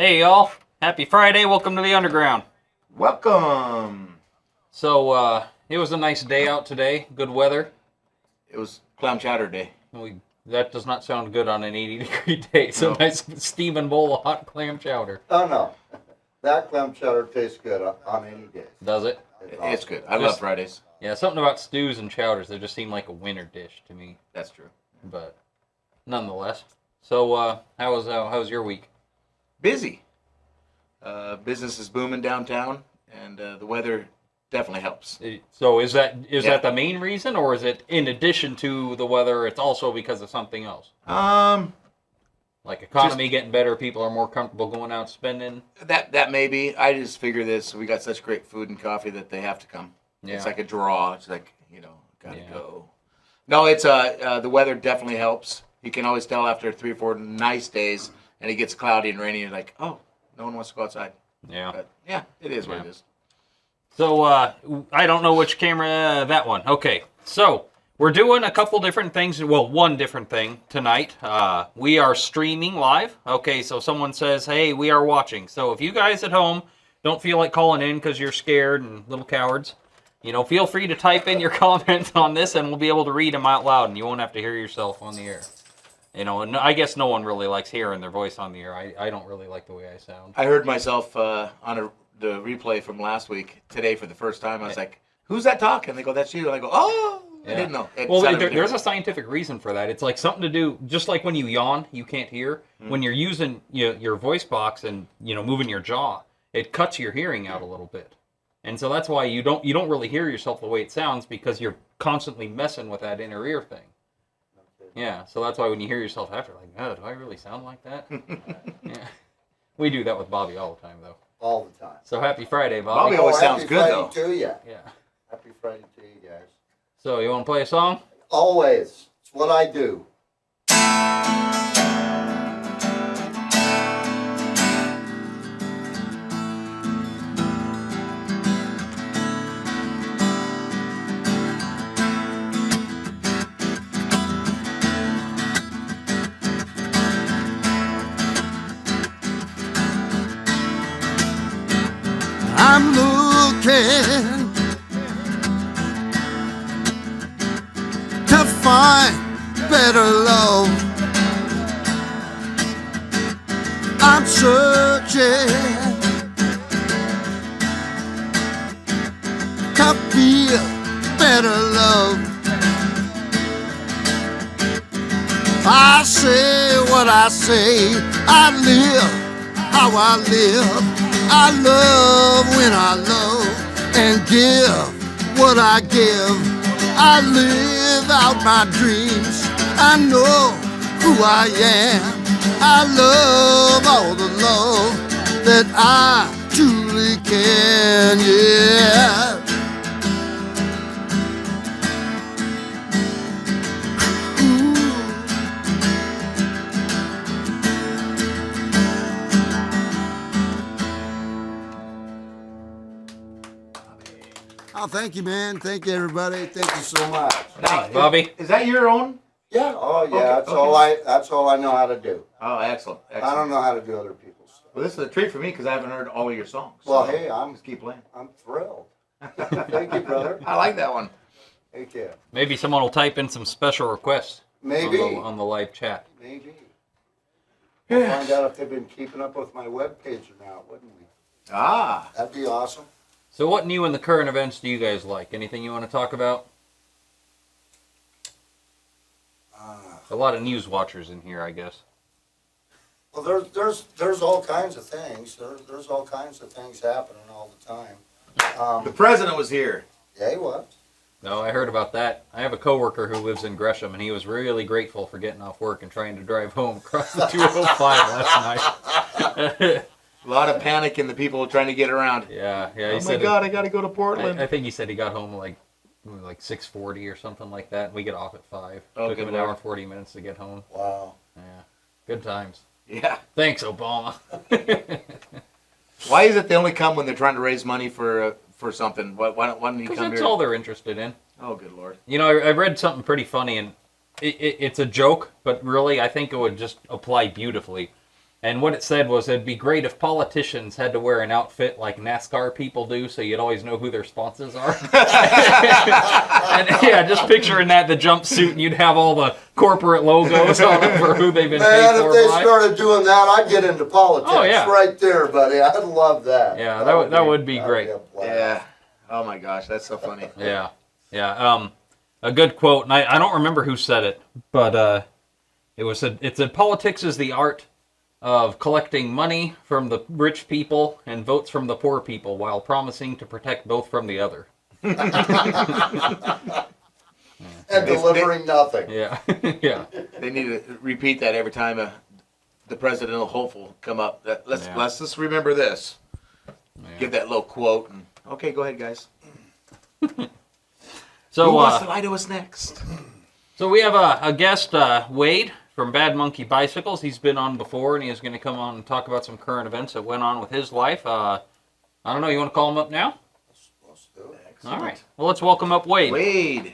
Hey y'all, happy Friday, welcome to the Underground. Welcome. So, it was a nice day out today, good weather. It was clam chowder day. That does not sound good on an 80-degree day, so No. nice steaming bowl of hot clam chowder. Oh, no. That clam chowder tastes good on any day. Does it? It's good. I love Fridays. Yeah, something about stews and chowders, they just seem like a winter dish to me, That's true. but nonetheless. So, how was your week? Busy. Business is booming downtown, and the weather definitely helps. So is that the main reason, or is it in addition to the weather, it's also because of something else? Like economy getting better, people are more comfortable going out spending? That may be. I just figure this. We got such great food and coffee that they have to come. Yeah. It's like a draw. It's like, gotta Yeah. go. No, it's the weather definitely helps. You can always tell after 3 or 4 nice days, and it gets cloudy and rainy, you're like, oh, no one wants to go outside. Yeah. But yeah, it is what Yeah. it is. So, I don't know which camera, that one. Okay, so, we're doing a couple different things, well, one different thing tonight. We are streaming live. Okay, so someone says, hey, we are watching. So if you guys at home don't feel like calling in because you're scared and little cowards, feel free to type in your comments on this and we'll be able to read them out loud and you won't have to hear yourself on the air. And I guess no one really likes hearing their voice on the air. I don't really like the way I sound. I heard myself on the replay from last week today for the first time. I was like, who's that talking? They go, that's you. And I go, oh, Yeah. I didn't know. It Well, sounded there's different. a scientific reason for that. It's like something to do, just like when you yawn, you can't hear. When you're using your voice box and moving your jaw, it cuts your hearing out a little bit. And so that's why you don't really hear yourself the way it sounds, because you're constantly messing with that inner ear thing. Yeah, so that's why when you hear yourself after, like, oh, do I really sound like that? Yeah, we do that with Bobby all the time, though. All the time. So happy Friday, Bobby. Bobby always sounds happy good, Friday though. to you. Yeah. Happy Friday to you guys. So you want to play a song? Always. It's what I do. I'm looking to find better love. I'm searching to feel better love. I say what I say, I live how I live. I love when I love and give what I give. I live out my dreams. I know who I am. I love all the love that I truly can, yeah. Oh, thank you, man. Thank you, everybody. Thank you so much. Thanks, Bobby. Is that your own? Yeah. Oh, yeah. Okay, That's okay. That's all I know how to do. Oh, excellent. I don't know how to do other people's stuff. Well, this is a treat for me because I haven't heard all of your songs. Well, So hey, I'm just keep playing. thrilled. Thank you, brother. I like that one. Thank you. Maybe someone will type in some special requests Maybe. on the live chat. Maybe. We'll find out if they've been keeping up with my webpage or not, wouldn't we? Ah. That'd be awesome. So what new in the current events do you guys like? Anything you want to talk about? A lot of news watchers in here, I guess. Well, there's all kinds of things. There's all kinds of things happening all the time. The president was here. Yeah, he was. No, I heard about that. I have a coworker who lives in Gresham, and he was really grateful for getting off work and trying to drive home across the 205 last night. A lot of panic in the people trying to get around. Yeah. He Oh my said God, I got to go to Portland. I think he said he got home like 6:40 or something like that, and we get off at 5. Oh, Took him good an hour Lord. and 40 minutes to get home. Wow. Yeah, good times. Yeah. Thanks, Obama. Why is it they only come when they're trying to raise money for something? Why don't you Because come that's here? all they're interested in. Oh, good Lord. I read something pretty funny, and it's a joke, but really I think it would just apply beautifully. And what it said was it'd be great if politicians had to wear an outfit like NASCAR people do, so you'd always know who their sponsors are. And yeah, just picturing that, the jumpsuit, and you'd have all the corporate logos on them for who they've been Man, paid for. if they by. started doing that, I'd get into politics. Oh, yeah. Right there, buddy. I'd love that. Yeah, that would be great. a blast. Yeah. Oh my gosh, that's so funny. Yeah, yeah. A good quote, and I don't remember who said it, but it said politics is the art of collecting money from the rich people and votes from the poor people while promising to protect both from the other. And delivering nothing. Yeah, yeah. They need to repeat that every time the presidential hopeful come up. Let's just remember this. Yeah. Give that little quote and okay, go ahead, guys. So who wants to lie to us next? So we have a guest, Wade from Bad Monkey Bicycles. He's been on before, and he is going to come on and talk about some current events that went on with his life. I don't know. You want to call him up now? Let's do it. Excellent. All right. Well, let's welcome up Wade. Wade.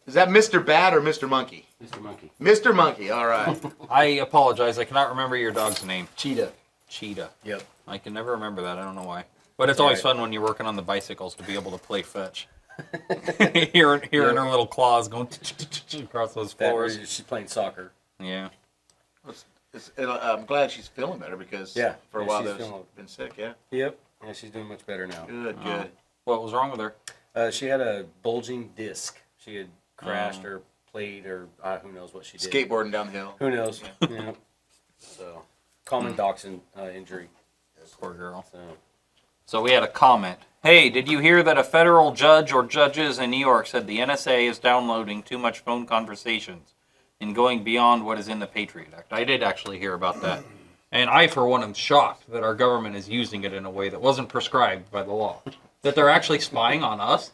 Is that Mr. Bat or Mr. Monkey? Mr. Monkey. Mr. Monkey, all right. I apologize. I cannot remember your dog's name. Cheetah. Cheetah. Yep. I can never remember that. I don't know why. But it's always fun when you're working on the bicycles to be able to play fetch. hearing her little claws going across those floors. She's playing soccer. Yeah. I'm glad she's feeling better because for a while she's she's been sick, yeah? Yep. Yeah, she's doing much better now. Good, good. What was wrong with her? She had a bulging disc. She had crashed or played or who knows what she did. Skateboarding down the hill. Who knows? Yeah. So, common dachshund injury. Poor girl. So, So we had a comment. Hey, did you hear that a federal judge or judges in New York said the NSA is downloading too much phone conversations and going beyond what is in the Patriot Act? I did actually hear about that. And I, for one, am shocked that our government is using it in a way that wasn't prescribed by the law. That they're actually spying on us.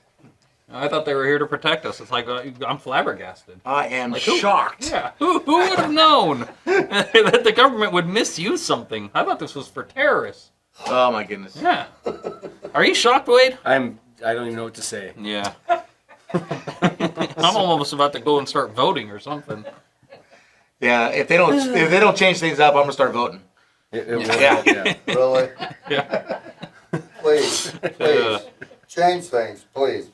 I thought they were here to protect us. It's like, I'm flabbergasted. I am Like, shocked. Yeah, who would have known that the government would misuse something? I thought this was for terrorists. Oh my goodness. Yeah. Are you shocked, Wade? I don't even know what to say. Yeah. I'm almost about to go and start voting or something. Yeah, if they don't change things up, I'm gonna start voting. Yeah. Really? Yeah. Please, please. Change things, please.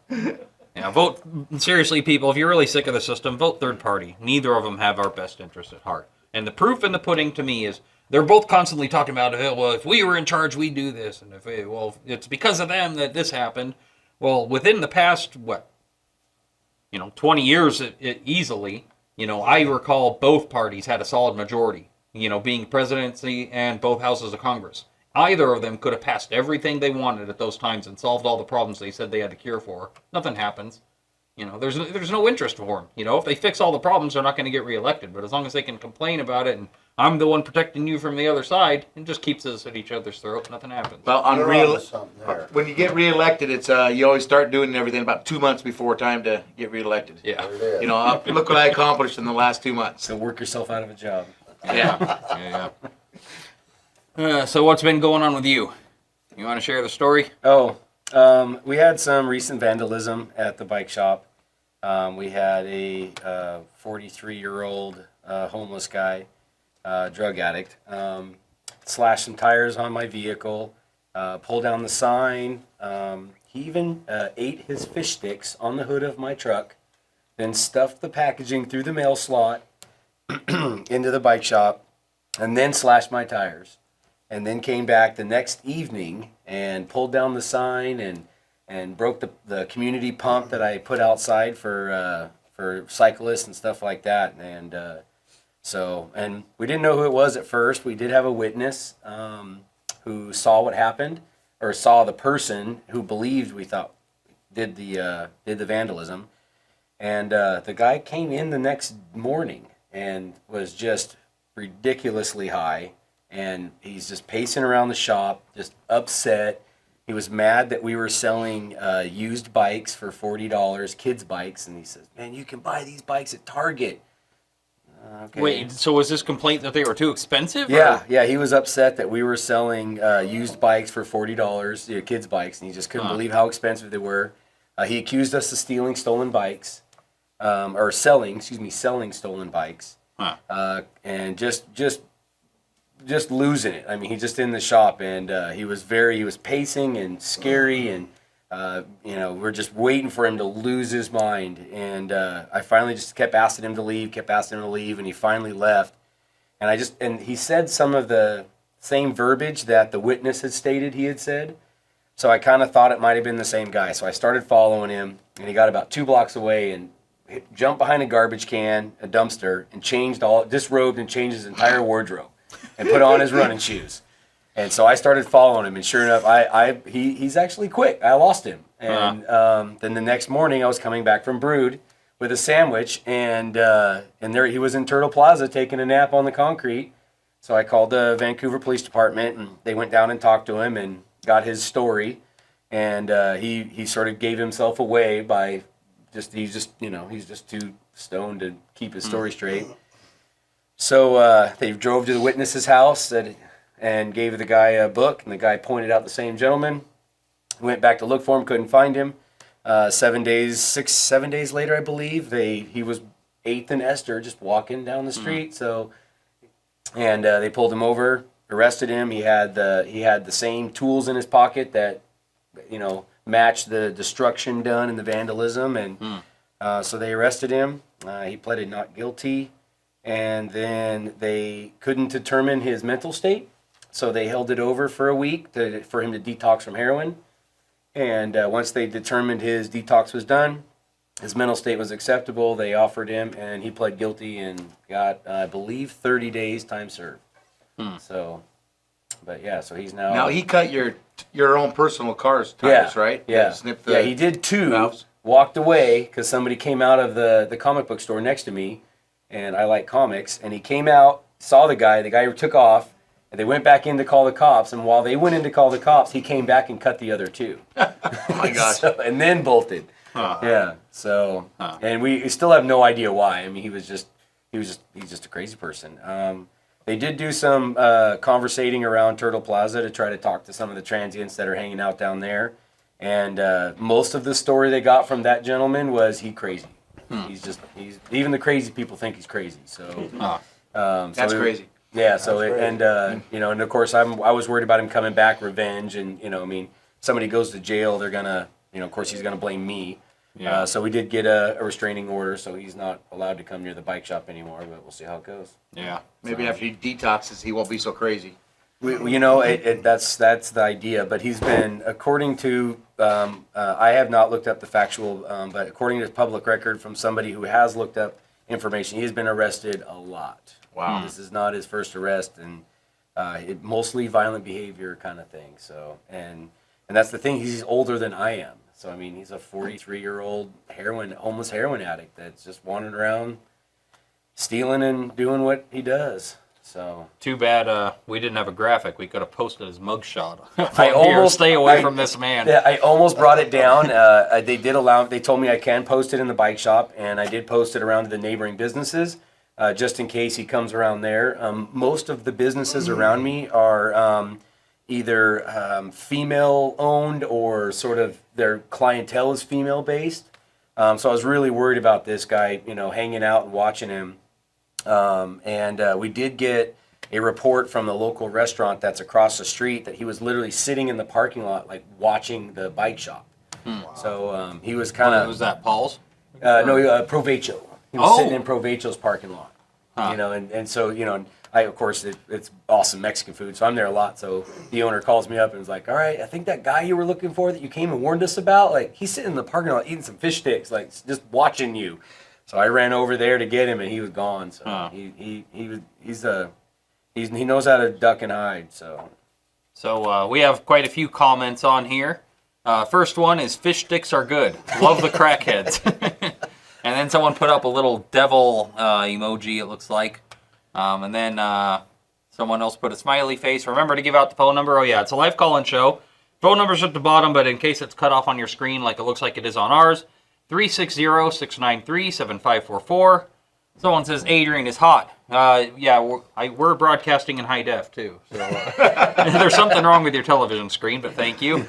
Yeah. Yeah, vote. Seriously, people, if you're really sick of the system, vote third party. Neither of them have our best interest at heart. And the proof in the pudding to me is they're both constantly talking about, well, if we were in charge, we'd do this. And well, it's because of them that this happened. Well, within the past, 20 years easily, I recall both parties had a solid majority, being presidency and both houses of Congress. Either of them could have passed everything they wanted at those times and solved all the problems they said they had to cure for. Nothing happens. There's no interest for them. If they fix all the problems, they're not going to get reelected. But as long as they can complain about it and I'm the one protecting you from the other side, it just keeps us at each other's throats. Nothing happens. Well, when you get reelected, it's you always start doing everything about 2 months before time to get reelected. Yeah. Look what I accomplished in the last 2 months. So work yourself out of a job. Yeah. So what's been going on with you? You want to share the story? Oh, we had some recent vandalism at the bike shop. We had a 43-year-old homeless guy, drug addict, slash some tires on my vehicle, pull down the sign. He even ate his fish sticks on the hood of my truck, then stuffed the packaging through the mail slot into the bike shop, and then slashed my tires. And then came back the next evening and pulled down the sign and broke the community pump that I put outside for cyclists and stuff like that. And and we didn't know who it was at first. We did have a witness who saw what happened, or saw the person who believed we thought did the vandalism. And the guy came in the next morning and was just ridiculously high. And he's just pacing around the shop, just upset. He was mad that we were selling used bikes for $40, kids' bikes. And he says, man, you can buy these bikes at Target. Okay. Wait, so was this complaint that they were too expensive? Yeah, he was upset that we were selling used bikes for $40, kids' bikes. And he just couldn't believe how expensive they were. He accused us of stealing stolen bikes, or selling stolen bikes, and just losing it. I mean, he's just in the shop, and he was pacing and scary, and we're just waiting for him to lose his mind. And I finally just kept asking him to leave, and he finally left. And he said some of the same verbiage that the witness had stated he had said. So I kind of thought it might have been the same guy. So I started following him, and he got about 2 blocks away and jumped behind a garbage can, a dumpster, and disrobed and changed his entire wardrobe and put on his running shoes. And so I started following him, and sure enough, he's actually quick. I lost him. And then the next morning, I was coming back from Brood with a sandwich, and there he was in Turtle Plaza taking a nap on the concrete. So I called the Vancouver Police Department, and they went down and talked to him and got his story. And he sort of gave himself away by he's just too stoned to keep his story straight. So they drove to the witness's house and gave the guy a book, and the guy pointed out the same gentleman. Went back to look for him, couldn't find him. 7 days later, I believe, he was 8th and Esther, just walking down the street. And they pulled him over, arrested him. He had the same tools in his pocket that matched the destruction done and the vandalism, and so they arrested him. He pleaded not guilty, and then they couldn't determine his mental state, so they held it over for a week for him to detox from heroin. And once they determined his detox was done, his mental state was acceptable, they offered him, and he pled guilty and got, I believe, 30 days time served. So, but yeah, so he's now... Now, he cut your own personal car's tires, right? Yeah. Snipped the he did 2, valves. walked away, because somebody came out of the comic book store next to me, and I like comics, and he came out, saw the guy took off, and they went back in to call the cops, and while they went in to call the cops, he came back and cut the other 2. Oh my gosh. And then bolted. Yeah. So, and we still have no idea why. I mean, he's just a crazy person. They did do some conversating around Turtle Plaza to try to talk to some of the transients that are hanging out down there. And most of the story they got from that gentleman was he crazy. He's even the crazy people think he's crazy. So, That's crazy. Yeah. So, and of course, I was worried about him coming back, revenge, and somebody goes to jail, they're gonna, of course, he's gonna blame me. Yeah. So we did get a restraining order, so he's not allowed to come near the bike shop anymore. But we'll see how it goes. Yeah. Maybe after he detoxes, he won't be so crazy. That's the idea. But he's been, according to, I have not looked up the factual, but according to public record from somebody who has looked up information, he's been arrested a lot. Wow. This is not his first arrest, and mostly violent behavior kind of thing. So, and that's the thing. He's older than I am. So, I mean, he's a 43-year-old homeless heroin addict that's just wandering around stealing and doing what he does. So too bad we didn't have a graphic. We could have posted his mugshot. Stay away from this man. Yeah, I almost brought it down. They told me I can post it in the bike shop, and I did post it around to the neighboring businesses, just in case he comes around there. Most of the businesses around me are either female-owned or sort of their clientele is female-based. So I was really worried about this guy, hanging out and watching him. And we did get a report from the local restaurant that's across the street that he was literally sitting in the parking lot, like watching the bike shop. Wow. So he was kind of... Was that Paul's? Provecho. He was sitting in Provecho's parking lot. And so, of course, it's awesome Mexican food, so I'm there a lot. So the owner calls me up and is like, all right, I think that guy you were looking for that you came and warned us about, like, he's sitting in the parking lot eating some fish sticks, like, just watching you. So I ran over there to get him, and he was gone. So he knows how to duck and hide. So we have quite a few comments on here. First one is fish sticks are good. Love the crackheads. And then someone put up a little devil emoji. It looks like. And then someone else put a smiley face. Remember to give out the phone number. Oh yeah, it's a live call-in show. Phone number's at the bottom, but in case it's cut off on your screen, like it looks like it is on ours. 360-693-7544. Someone says Adrian is hot. We're broadcasting in high def too. So there's something wrong with your television screen, but thank you.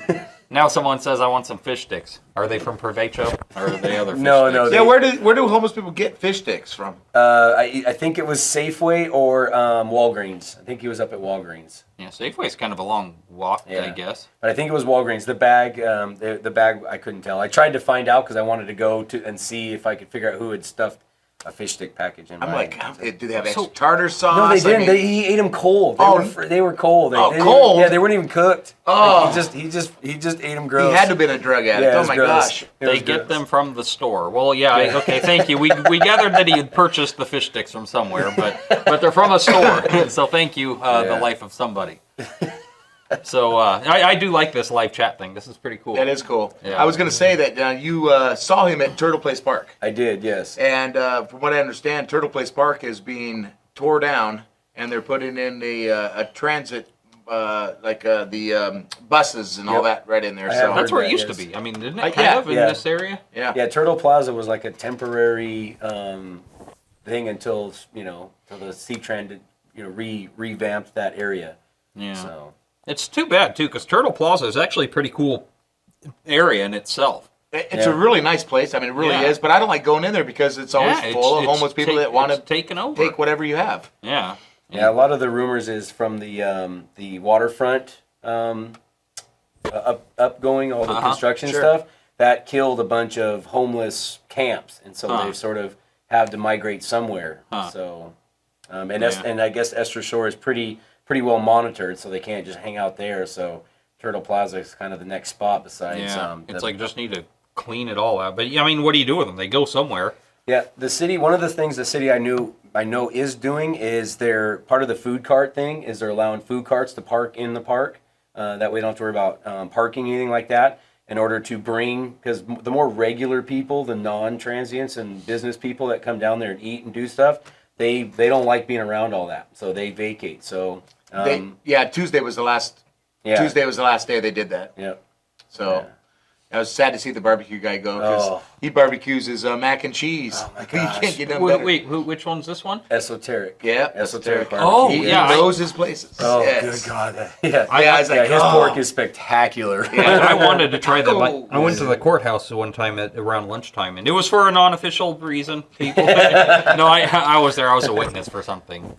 Now someone says I want some fish sticks. Are they from Provecho or are they other fish No, sticks? no. Yeah, where do homeless people get fish sticks from? I think it was Safeway or Walgreens. I think he was up at Walgreens. Yeah, Safeway's kind of a long walk, I Yeah. guess. But I think it was Walgreens. The bag, the bag, I couldn't tell. I tried to find out because I wanted to go to and see if I could figure out who had stuffed a fish stick package in I'm mine. like, do they have extra tartar sauce? No, they didn't. I mean, He ate them cold. They were cold. Oh, They didn't- cold? Yeah, they weren't even cooked. Oh. Like, he just ate them gross. he had to have been a drug addict. Yeah, it Oh was my gross. gosh. It They was get gross. them from the store. Well, yeah, okay, thank you. We gathered that he had purchased the fish sticks from somewhere, but they're from a store. So thank you, the life of somebody. So I do like this live chat thing. This is pretty cool. That is cool. Yeah. I was going to say that you saw him at Turtle Place Park. I did, yes. And from what I understand, Turtle Place Park is being tore down, and they're putting in a transit, the buses and all Yep. that right in there. I So have That's where it that, used yes. to be. I mean, didn't Yeah, it kind of in yeah. this area? yeah. Yeah, Turtle Plaza was like a temporary thing until the C-Trend revamped that area. Yeah. So It's too bad, too, because Turtle Plaza is actually a pretty cool area in itself. It's a really nice place. I mean, it really Yeah. is. But I don't like going in there because it's always Yeah, full of homeless people that want to taken over. take whatever you have. Yeah. yeah, a lot of the rumors is from the waterfront upgoing, all the construction sure. stuff that killed a bunch of homeless camps, and so they've sort of had to migrate somewhere. So, and I guess Esther Shore is pretty well monitored, so they can't just hang out there. So Turtle Plaza is kind of the next spot besides. Yeah. It's like just need to clean it all out. But yeah, I mean, what do you do with them? They go somewhere. Yeah, the city. One of the things the city I know is doing is they're part of the food cart thing. Is they're allowing food carts to park in the park. That way, you don't have to worry about parking anything like that. In order to bring, because the more regular people, the non-transients and business people that come down there and eat and do stuff, they don't like being around all that, so they vacate. So Tuesday was the last. yeah, Tuesday was the last day they did that. yeah. So Yeah. I was sad to see the barbecue guy go because Oh. he barbecues his mac and cheese. Oh, my You gosh. can't get no Wait, better. which one's this one? Esoteric. Yeah, Esoteric barbecue. Oh, barbecue. He yeah, knows his places. Oh, Yes. good God. Yeah. I was like, his oh. pork is spectacular. I wanted to try that. Oh. I went to the courthouse one time around lunchtime, and it was for a non-official reason. People, no, I was there. I was a witness for something.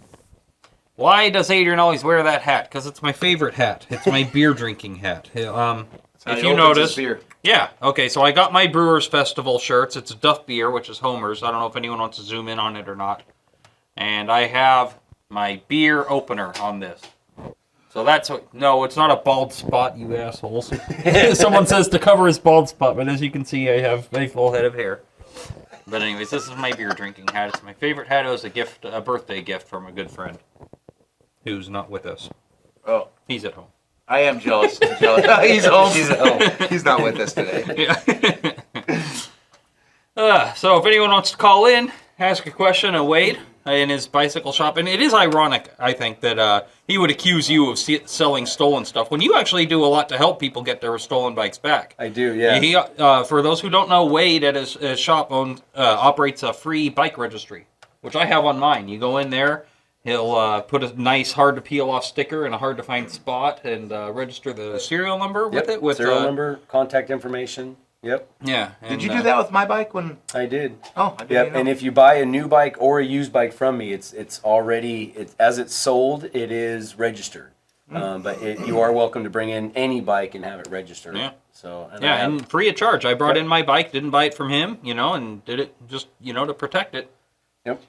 Why does Adrian always wear that hat? Because it's my favorite hat. It's my beer drinking hat. If you notice, beer. yeah, okay. So I got my Brewers Festival shirts. It's a Duff beer, which is Homer's. I don't know if anyone wants to zoom in on it or not. And I have my beer opener on this. So that's no, it's not a bald spot, you assholes. Someone says to cover his bald spot, but as you can see, I have a full head of hair. But anyways, this is my beer drinking hat. It's my favorite hat. It was a birthday gift from a good friend who's not with us. Oh, He's at home. I am jealous. I'm jealous. He's home. He's at home. He's not with us today. Yeah. So if anyone wants to call in, ask a question of Wade in his bicycle shop, and it is ironic, I think, that he would accuse you of selling stolen stuff when you actually do a lot to help people get their stolen bikes back. I do, yeah. He, for those who don't know, Wade at his shop operates a free bike registry, which I have on mine. You go in there, he'll put a nice hard-to-peel-off sticker in a hard-to-find spot and register the serial number with it. With serial number, contact information. Yep, Yeah. Did you do that with my bike when? I did. Oh, I didn't Yep, know. and if you buy a new bike or a used bike from me, it's already as it's sold, it is registered. But you are welcome to bring in any bike and have it registered. Yeah. So and free of charge. I brought in my bike, didn't buy it from him, and did it just, to protect it. Yep.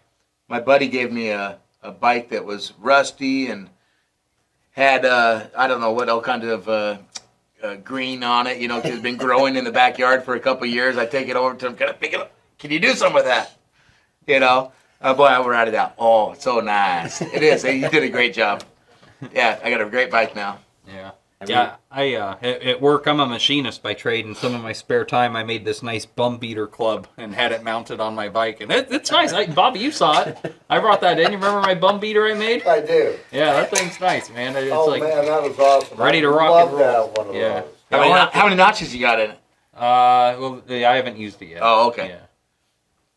My buddy gave me a bike that was rusty and had I don't know what all kind of green on it. 'Cause it's been growing in the backyard for a couple of years. I take it over to him. Can I pick it up? Can you do something with that? Boy, I ratted it out. Oh, it's so nice. It is. He did a great job. Yeah, I got a great bike now. Yeah. I at work, I'm a machinist by trade, and some of my spare time, I made this nice bum beater club and had it mounted on my bike, and it's nice. Bobby, you saw it. I brought that in. You remember my bum beater I made? I do. Yeah, that thing's nice, man. It's Oh like man, that was awesome. ready to I rock love and roll. that one of Yeah. those. How many notches you got in it? Well, I haven't used it yet. Oh, okay. Yeah.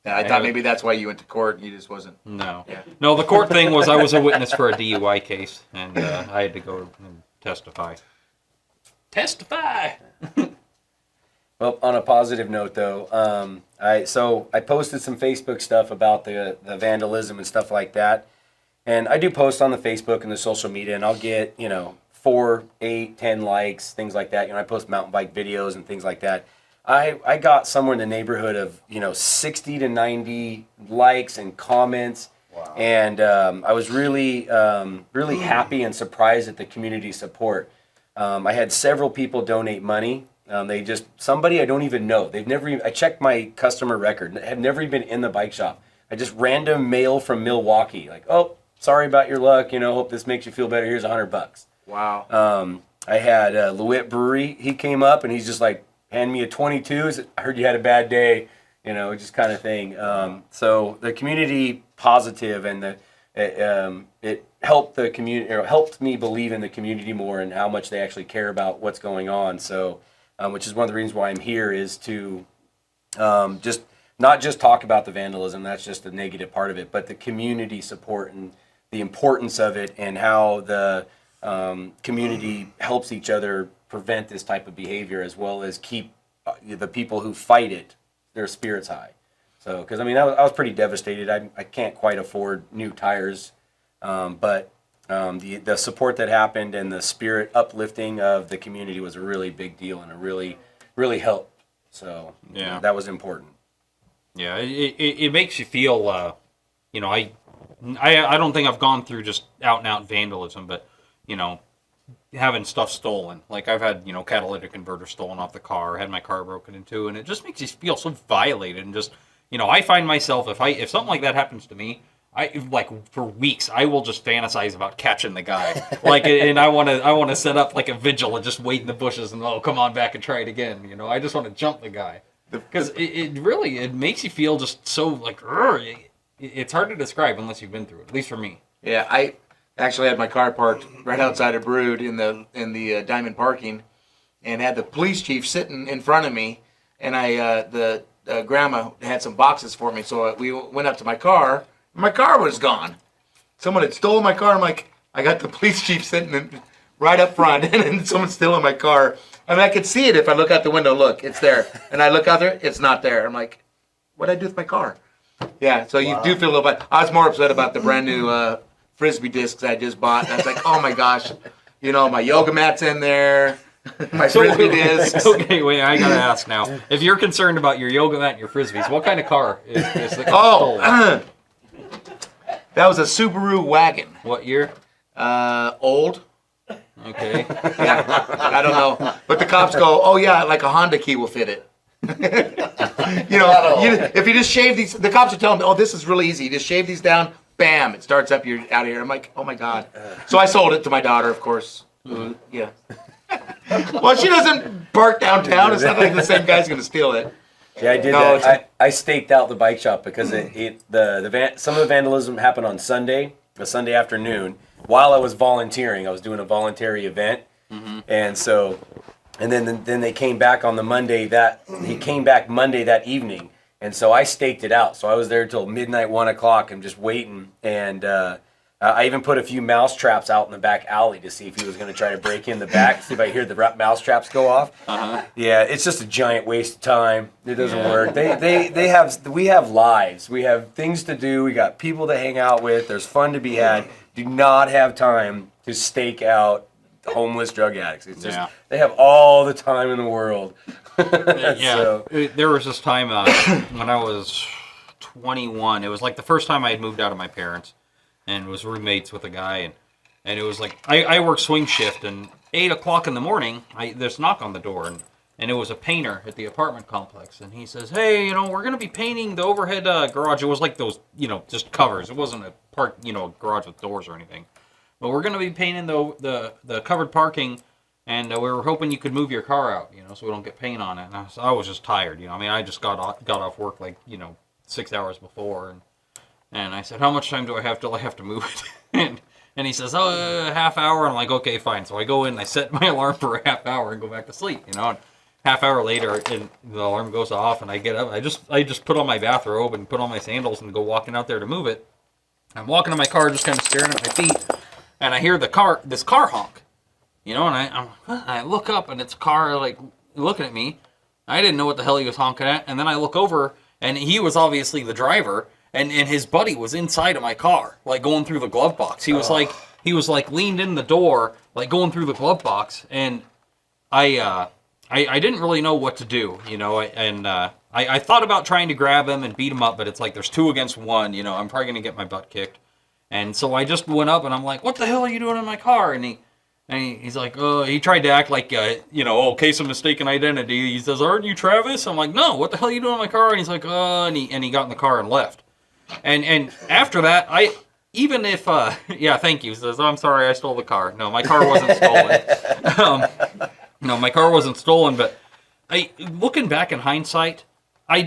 Yeah, I thought maybe that's why you went to court and you just wasn't. No. Yeah. No, the court thing was I was a witness for a DUI case, and I had to go and testify. Testify. Well, on a positive note, though, I posted some Facebook stuff about the vandalism and stuff like that, and I do post on the Facebook and the social media, and I'll get 4, 8, 10 likes, things like that. I post mountain bike videos and things like that. I got somewhere in the neighborhood of 60 to 90 likes and comments. Wow. And I was really happy and surprised at the community support. I had several people donate money. Somebody I don't even know. I checked my customer record, have never even been in the bike shop. I just random mail from Milwaukee, like, oh, sorry about your luck, hope this makes you feel better. Here's $100. Wow. I had Lewitt Brewery. He came up and he's just like, hand me a 22. I heard you had a bad day, just kind of thing. So the community positive and it helped the community, or helped me believe in the community more and how much they actually care about what's going on. So, which is one of the reasons why I'm here, is to just not just talk about the vandalism. That's just the negative part of it, but the community support and the importance of it, and how the community helps each other prevent this type of behavior, as well as keep the people who fight it, their spirits high. So, because I was pretty devastated. I can't quite afford new tires, but the support that happened and the spirit uplifting of the community was a really big deal, and it really helped. So yeah, that was important. Yeah, it makes you feel. I don't think I've gone through just out and out vandalism, but having stuff stolen. Like I've had, catalytic converter stolen off the car, had my car broken into, and it just makes you feel so violated. And just, I find myself, if something like that happens to me, for weeks, I will just fantasize about catching the guy. And I want to set up like a vigil and just wait in the bushes and, oh, come on back and try it again. I just want to jump the guy. Because it really makes you feel just so like, it's hard to describe unless you've been through it, at least for me. Yeah, I actually had my car parked right outside of Brood in the Diamond parking, and had the police chief sitting in front of me, and the grandma had some boxes for me, so we went up to my car. My car was gone. Someone had stolen my car. I'm like, I got the police chief sitting right up front, and then someone's stealing my car. I could see it if I look out the window. Look, it's there. And I look out there, it's not there. I'm like, what'd I do with my car? Yeah, so you do feel a little bit. I was more upset about the brand new Frisbee discs I just bought. And I was like, oh my gosh, my yoga mat's in there, my Frisbee discs. Okay, wait, I gotta ask now. If you're concerned about your yoga mat and your Frisbees, what kind of car is the car stolen? That was a Subaru wagon. What year? Old. Okay. Yeah, I don't know. But the cops go, oh yeah, like a Honda key will fit it. If you just shave these, the cops are telling me, oh, this is really easy. You just shave these down, bam, it starts up, you're out of here. I'm like, oh my God. So I sold it to my daughter, of course. Yeah. Well, she doesn't park downtown. It's not like the same guy's going to steal it. Yeah, I did that. I staked out the bike shop because some of the vandalism happened on Sunday, a Sunday afternoon, while I was volunteering. I was doing a voluntary event, and so, and then they came back on the Monday Monday that evening, and so I staked it out. So I was there till midnight, 1 o'clock. I'm just waiting, and I even put a few mouse traps out in the back alley to see if he was going to try to break in the back, see if I hear the mouse traps go off. Yeah, it's just a giant waste of time. It doesn't work. We have lives. We have things to do. We got people to hang out with. There's fun to be had. Do not have time to stake out homeless drug addicts. It's just they have all the time in the world. So. There was this time when I was 21. It was like the first time I had moved out of my parents, and was roommates with a guy, and it was like I work swing shift, and 8 o'clock in the morning, there's a knock on the door, and it was a painter at the apartment complex, and he says, hey, we're gonna be painting the overhead garage. It was like those, just covers. It wasn't a garage with doors or anything, but we're gonna be painting the covered parking, and we were hoping you could move your car out, so we don't get paint on it. And I was just tired, I just got off work like 6 hours before, and I said, how much time do I have till I have to move it? and he says, half hour. I'm like, okay, fine. So I go in and I set my alarm for a half hour and go back to sleep, And half hour later, and the alarm goes off, and I get up. I just put on my bathrobe and put on my sandals and go walking out there to move it. I'm walking to my car, just kind of staring at my feet, and I hear this car honk. you know, and I look up and it's a car like looking at me. I didn't know what the hell he was honking at, and then I look over and he was obviously the driver, and his buddy was inside of my car, like going through the glove box. He was like leaned in the door, like going through the glove box, and I didn't really know what to do, you know, and I thought about trying to grab him and beat him up, but it's like there's 2 against 1, you know, I'm probably gonna get my butt kicked. And so I just went up and I'm like, what the hell are you doing in my car? And he's like, he tried to act like, you know, oh, case of mistaken identity. He says, aren't you Travis? I'm like, no, what the hell are you doing in my car? And he's like, and he got in the car and left. And after that, even if, yeah, thank you. He says, I'm sorry, I stole the car. No, my car wasn't stolen. No, my car wasn't stolen, but looking back in hindsight, I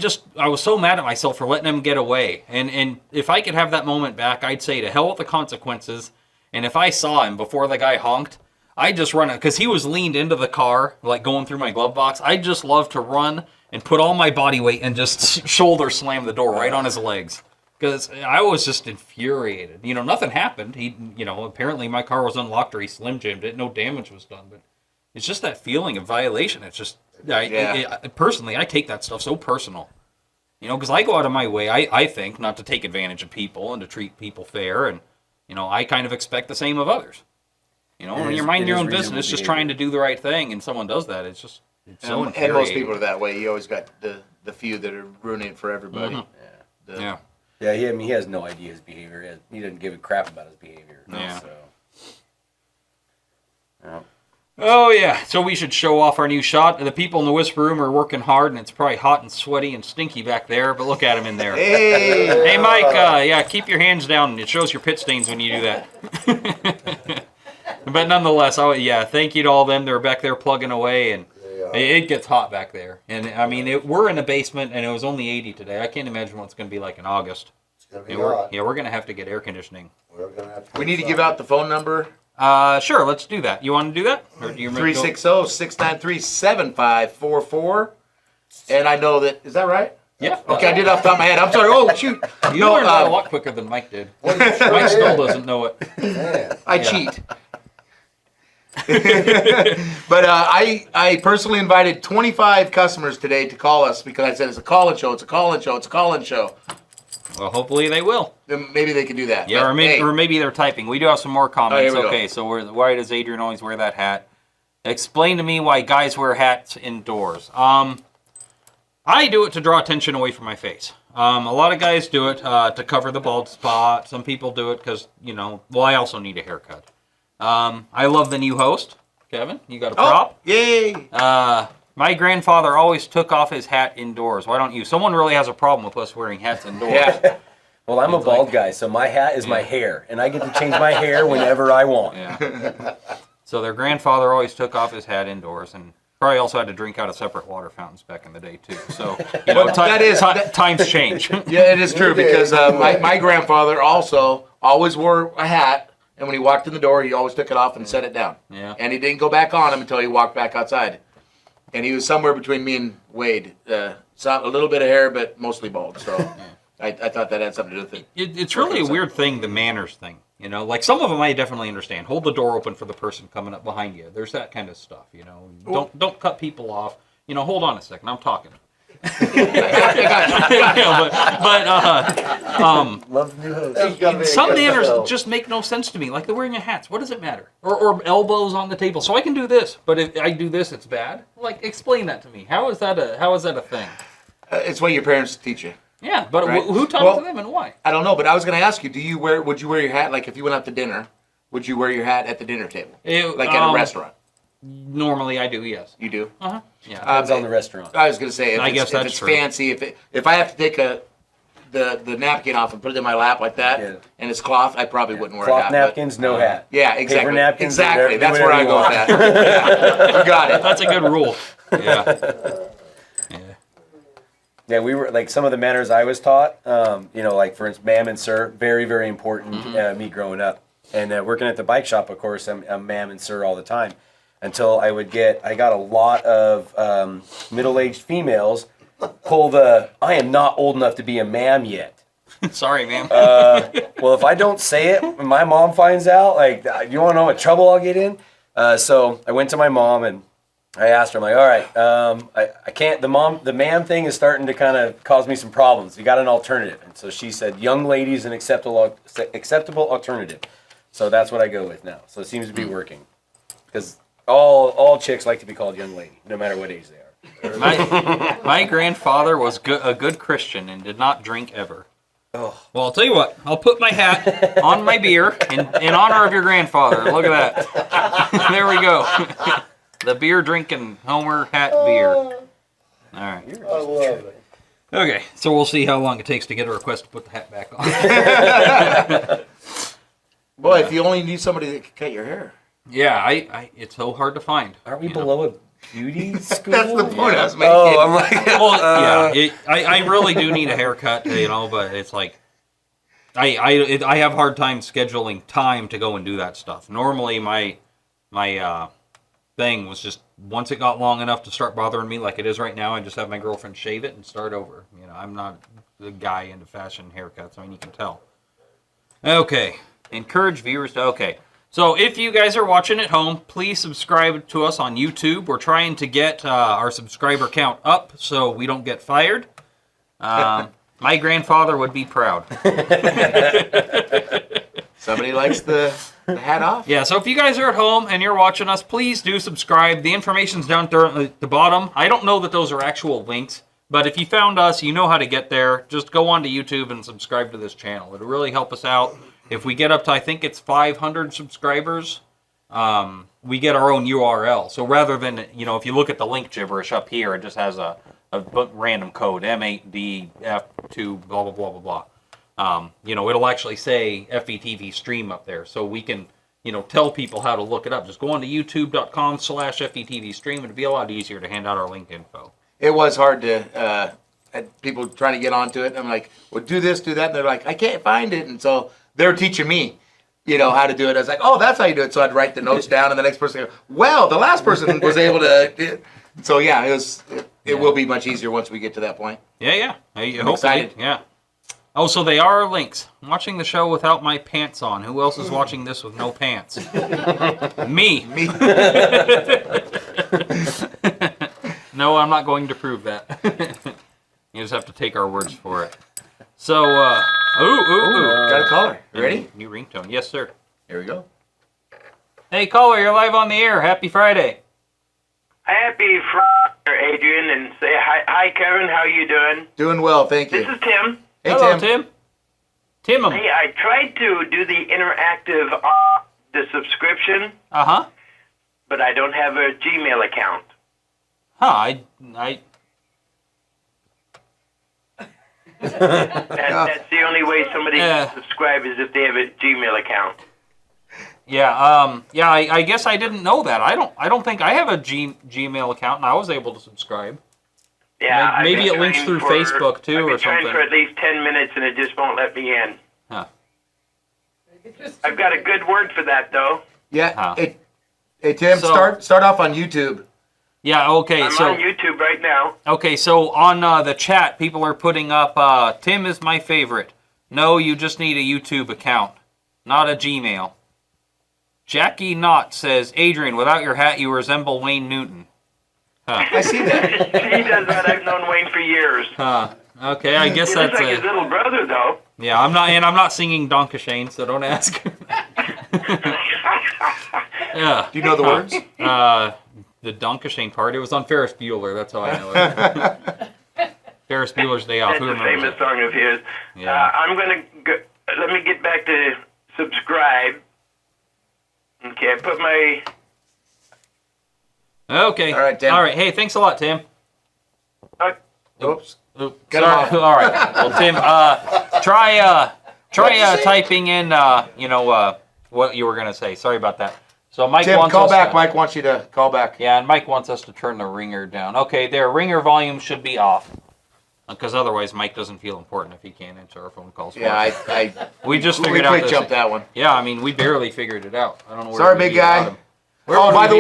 was so mad at myself for letting him get away. And if I could have that moment back, I'd say to hell with the consequences. And if I saw him before the guy honked, I'd just run it, because he was leaned into the car, like going through my glove box. I'd just love to run and put all my body weight and just shoulder slam the door right on his legs. Because I was just infuriated. You know, nothing happened. You know, apparently my car was unlocked or he slim jammed it. No damage was done. But it's just that feeling of violation. It's just, personally, I take that stuff so personal. You know, because I go out of my way, I think, not to take advantage of people and to treat people fair. And, you know, I kind of expect the same of others. You know, when you're minding your own business, just trying to do the right thing, and someone does that, it's just so infuriating. And most people are that way. You always got the few that are ruining it for everybody. Mm-hmm. Yeah, I mean, he has no idea his behavior. He doesn't give a crap about his behavior. Yeah. So. Yeah. Oh, yeah. So we should show off our new shot. The people in the whisper room are working hard, and it's probably hot and sweaty and stinky back there, but look at him in there. Hey, Mike, yeah, keep your hands down. It shows your pit stains when you do that. But nonetheless, thank you to all of them. They're back there plugging away, and it gets hot back there. And, I mean, we're in a basement, and it was only 80 today. I can't imagine what it's going to be like in August. It's going to be hot. We're going to have to get air conditioning. We need to give out the phone number. Sure, let's do that. You want to do that? Or do you 360-693-7544. And I know that, is that right? Yeah. Okay, I did off the top of my head. I'm sorry. Oh, shoot. You learned that a lot quicker than Mike did. Mike still doesn't know it. Man. I cheat. But I personally invited 25 customers today to call us because I said it's a call-in show, it's a call-in show, it's a call-in show. Well, hopefully they will. Then maybe they can do that. Yeah, but, or maybe they're typing. We do have some more comments. here we Okay, go. so why does Adrian always wear that hat? Explain to me why guys wear hats indoors. I do it to draw attention away from my face. A lot of guys do it to cover the bald spot. Some people do it because, you know, well, I also need a haircut. I love the new host. Kevin, you got a prop? Yay! My grandfather always took off his hat indoors. Why don't you? Someone really has a problem with us wearing hats indoors. Yeah. Well, I'm a bald guy, so my hat is my hair, and I get to change my hair whenever I want. Yeah. So their grandfather always took off his hat indoors, and probably also had to drink out of separate water fountains back in the day too. So you know, times change. Yeah, it is true because my grandfather also always wore a hat, and when he walked in the door, he always took it off and set it down. Yeah. And he didn't go back on him until he walked back outside. And he was somewhere between me and Wade. A little bit of hair, but mostly bald. So I thought that had something to do with it. It's really a weird thing, the manners thing. You know, like some of them I definitely understand. Hold the door open for the person coming up behind you. There's that kind of stuff. You know, don't cut people off. You know, hold on a second, I'm talking. Love the new host. Some manners just make no sense to me. Like the wearing of hats. What does it matter? Or elbows on the table. So I can do this, but if I do this, it's bad. Like, explain that to me. How is that a thing? It's what your parents teach you. Yeah, but Right. who taught it to them and why? I don't know, but I was going to ask you: would you wear your hat like if you went out to dinner? Would you wear your hat at the dinner table, like at a restaurant? Normally, I do. Yes. You do. Yeah. Depends on the restaurant. I was going to say, I guess if that's it's true. fancy, if I have to take the napkin off and put it in my lap like that, and it's cloth, I probably wouldn't wear a Cloth hat. napkins, no hat. Yeah, exactly. Paper napkins, exactly. do That's where I whatever go you with that. Yeah. You got it. That's a good rule. Yeah. Yeah, we were like some of the manners I was taught. You know, like for instance, ma'am and sir, very, very important. Me growing up and working at the bike shop, of course, I'm ma'am and sir all the time. Until I got a lot of middle-aged females pull I am not old enough to be a ma'am yet. Sorry, ma'am. Well, if I don't say it, when my mom finds out, like, you want to know what trouble I'll get in? So I went to my mom and I asked her, I'm like, all right, I can't, the man thing is starting to kind of cause me some problems. You got an alternative? And so she said, young lady's an acceptable alternative. So that's what I go with now. So it seems to be working. Because all chicks like to be called young lady, no matter what age they are. My grandfather was a good Christian and did not drink ever. Oh. Well, I'll tell you what. I'll put my hat on my beer in honor of your grandfather. Look at that. There we go. The beer drinking Homer hat beer. All right. I love it. Okay, so we'll see how long it takes to get a request to put the hat back on. Boy, if you only need somebody that can cut your hair. Yeah, I it's so hard to find. Aren't we below a beauty school? That's the point I was making. Oh, I'm like, Well, yeah, I really do need a haircut, but it's like I have a hard time scheduling time to go and do that stuff. Normally, my thing was just once it got long enough to start bothering me like it is right now, I just have my girlfriend shave it and start over. I'm not the guy into fashion haircuts. I mean, you can tell. Okay, encourage viewers to okay. So if you guys are watching at home, please subscribe to us on YouTube. We're trying to get our subscriber count up so we don't get fired. My grandfather would be proud. Somebody likes the hat off? Yeah, so if you guys are at home and you're watching us, please do subscribe. The information's down there at the bottom. I don't know that those are actual links, but if you found us, you know how to get there. Just go on to YouTube and subscribe to this channel. It'll really help us out. If we get up to, I think it's 500 subscribers, we get our own URL. So rather than, if you look at the link gibberish up here, it just has a random code, M8DF2, blah, blah, blah, blah, blah. It'll actually say FETV stream up there. So we can, tell people how to look it up. Just go on to youtube.com/FETV stream. It'd be a lot easier to hand out our link info. It was hard to, people trying to get onto it. I'm like, well, do this, do that. And they're like, I can't find it. And so they're teaching me, how to do it. I was like, oh, that's how you do it. So I'd write the notes down, and the next person would go, well, the last person was able to. So yeah, it will be much easier once we get to that point. Yeah. I'm excited. Yeah. Oh, so they are links. I'm watching the show without my pants on. Who else is watching this with no pants? Me. No, I'm not going to prove that. You just have to take our words for it. So, Got a caller. You ready? New ringtone. Yes, sir. Here we go. Hey, caller, you're live on the air. Happy Friday. Happy Friday, Adrian, and say hi, Kevin. How you doing? Doing well, thank you. This is Tim. Hey, Hello, Tim. Hey, I tried to do the interactive the subscription, but I don't have a Gmail account. That's the only way somebody can subscribe is if they have a Gmail account. I guess I didn't know that. I don't think I have a Gmail account, and I was able to subscribe. Yeah, maybe it links through Facebook too, or something. I've been trying for at least 10 minutes, and it just won't let me in. Huh. I've got a good word for that, though. Yeah. Hey, Tim, start off on YouTube. Yeah. Okay. I'm on YouTube right now. Okay, so on the chat, people are putting up, Tim is my favorite. No, you just need a YouTube account, not a Gmail. Jackie Knott says, Adrian, without your hat, you resemble Wayne Newton. I see that. He does that. I've known Wayne for years. Okay, I guess he that's looks like his little brother, though. Yeah, I'm not singing Donkashane, so don't ask. Yeah. Do you know the words? The Donkashane part. It was on Ferris Bueller. That's how I know it. Ferris Bueller's Day Off. That's Who a remembers famous it? song of his. Yeah. I'm going to let me get back to subscribe. Okay, I put my... Okay. All right, Tim. All right. Hey, thanks a lot, Tim. Oops. Oops. Cut him off. All right. Well, Tim, try typing in, what you were going to say. Sorry about that. So Mike Tim, wants call us back. to- Mike wants you to call back. Yeah, and Mike wants us to turn the ringer down. Okay, their ringer volume should be off. Because otherwise Mike doesn't feel important if he can't answer our phone calls. Yeah, we just we figured out quick this. jumped that one. Yeah, I mean, we barely figured it out. I don't know where Sorry, we'd big be without guy. him. Where would By we the be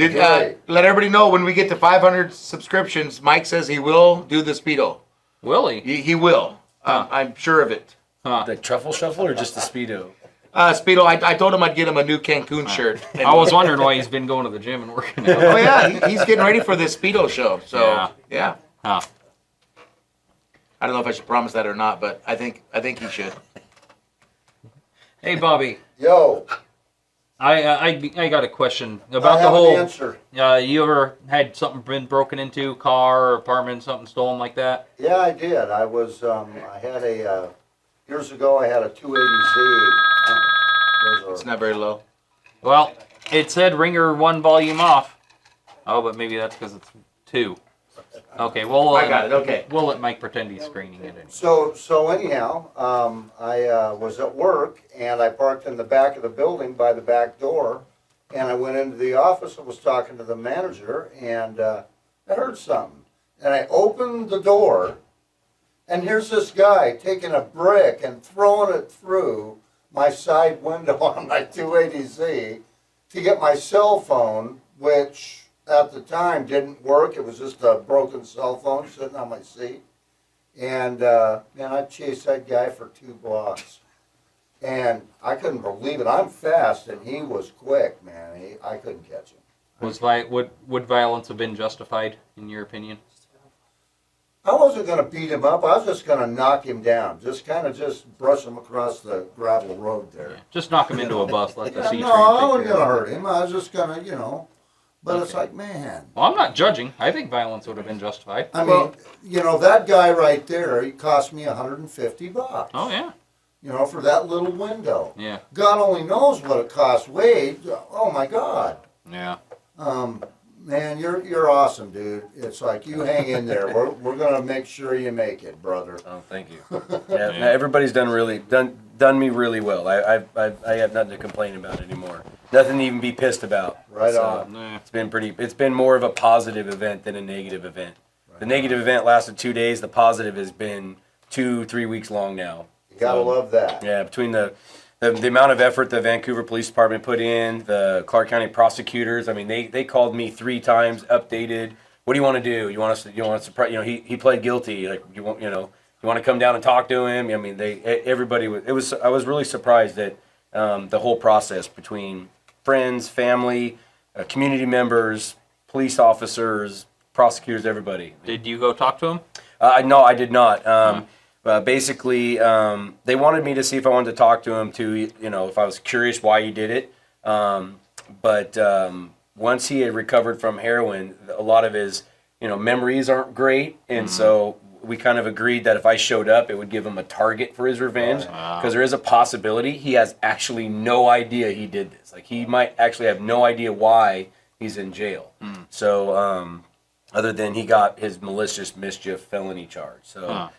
without him? way, let everybody know when we get to 500 subscriptions, Mike says he will do the Speedo. Will he? He will. I'm sure of it. The truffle shuffle or just the Speedo? Speedo, I told him I'd get him a new Cancun shirt. I was wondering why he's been going to the gym and working out. Oh yeah, he's getting ready for this Speedo show. So yeah. Huh. I don't know if I should promise that or not, but I think he should. Hey, Bobby. Yo, I got a question about I the have whole. an answer. You ever had something been broken into, car or apartment, something stolen like that? Yeah, I did. I was, I had a, years ago, I had a 280Z. It's not very low. Well, it said ringer 1 volume off. Oh, but maybe that's because it's 2. Okay, well, I got it. Okay. We'll let Mike pretend he's screening it. Anyway. So anyhow, I was at work and I parked in the back of the building by the back door, and I went into the office and was talking to the manager, and I heard something, and I opened the door, and here's this guy taking a brick and throwing it through my side window on my 280Z to get my cell phone, which at the time didn't work. It was just a broken cell phone sitting on my seat. And man, I chased that guy for 2 blocks. And I couldn't believe it. I'm fast, and he was quick, man. I couldn't catch him. Would violence have been justified, in your opinion? I wasn't going to beat him up. I was just going to knock him down. Just brush him across the gravel road there. Yeah. Just knock him into a bus. Let the C-train No, I take wasn't care going to of hurt him. I was just going to, But it's like, man. Well, I'm not judging. I think violence would have been justified. I mean, that guy right there, he cost me $150. Oh, yeah. For that little window. Yeah. God only knows what it cost Wade. Oh my God. Yeah. Man, you're awesome, dude. It's like, you hang in there. We're gonna make sure you make it, brother. Oh, thank you. Yeah, no, everybody's done me really well. I have nothing to complain about anymore. Nothing to even be pissed about. Right So, on. It's been more of a positive event than a negative event. The negative event lasted 2 days. The positive has been 2-3 weeks long now. You gotta love that. Yeah, between the amount of effort the Vancouver Police Department put in, the Clark County prosecutors, I mean, they called me 3 times, updated. What do you want to do? You want us to he pled guilty. Like, you want to come down and talk to him? I mean, I was really surprised at the whole process between friends, family, community members, police officers, prosecutors, everybody. Did you go talk to him? No, I did not. Basically, they wanted me to see if I wanted to talk to him if I was curious why he did it. But once he had recovered from heroin, a lot of his, memories aren't great. And so we kind of agreed that if I showed up, it would give him a target for his revenge. Because there is a possibility he has actually no idea he did this. Like, he might actually have no idea why he's in jail. So, other than he got his malicious mischief felony charge. So.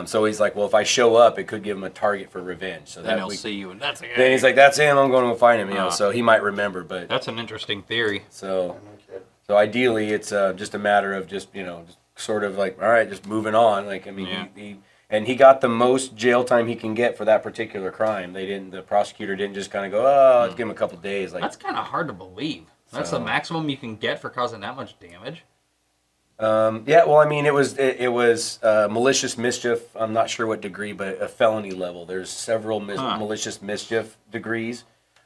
So he's like, well, if I show up, it could give him a target for revenge. So then he'll see you, and that's Then he's like, that's him. I'm going to find him. So he might remember. But that's an interesting theory. So ideally, it's just a matter of just sort of like, all right, just moving on. Like, I mean, he got the most jail time he can get for that particular crime. The prosecutor didn't just kind of go, let's give him a couple days. Like, that's kind of hard to believe. That's the maximum you can get for causing that much damage. Yeah, well, I mean, it was malicious mischief. I'm not sure what degree, but a felony level. There's several malicious mischief degrees.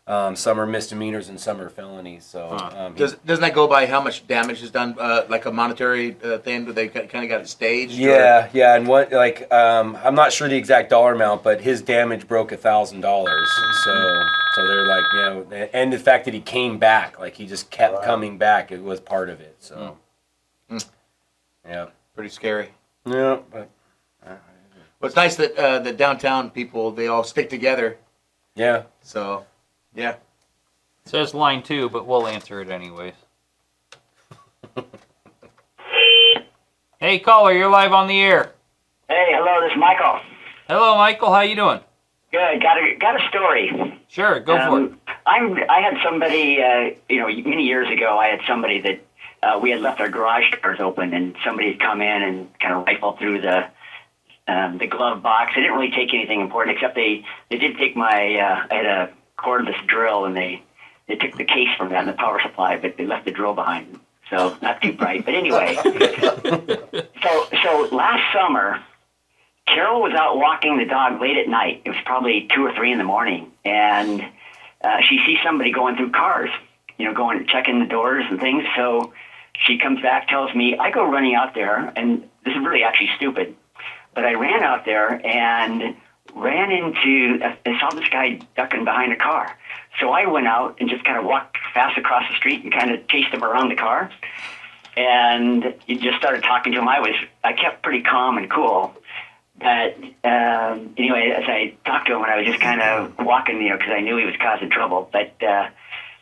Some are misdemeanors and some are felonies. So doesn't that go by how much damage is done, like a monetary thing? Do they kind of got it staged? Yeah, yeah, and what I'm not sure the exact dollar amount, but his damage broke $1,000. So they're like, and the fact that he came back, like he just kept coming back, it was part of it. So. Yeah, pretty scary. Yeah, but well, it's nice that the downtown people, they all stick together. Yeah. So, yeah. It says line 2, but we'll answer it anyways. Hey, caller, you're live on the air. Hey, hello, this is Michael. Hello, Michael. How you doing? Good. Got a story. Sure, go for it. I had somebody, many years ago, I had somebody that we had left our garage doors open, and somebody had come in and kind of rifled through the glove box. They didn't really take anything important, except they did take I had a cordless drill, and they took the case from that and the power supply, but they left the drill behind. So not too bright, but anyway. So last summer, Carol was out walking the dog late at night. It was probably 2 or 3 in the morning, and she sees somebody going through cars, going checking the doors and things. So she comes back, tells me. I go running out there, and this is really actually stupid, but I ran out there and ran into, I saw this guy ducking behind a car. So I went out and just kind of walked fast across the street and kind of chased him around the car. And you just started talking to him. I kept pretty calm and cool. But anyway, as I talked to him, and I was just kind of walking, because I knew he was causing trouble. But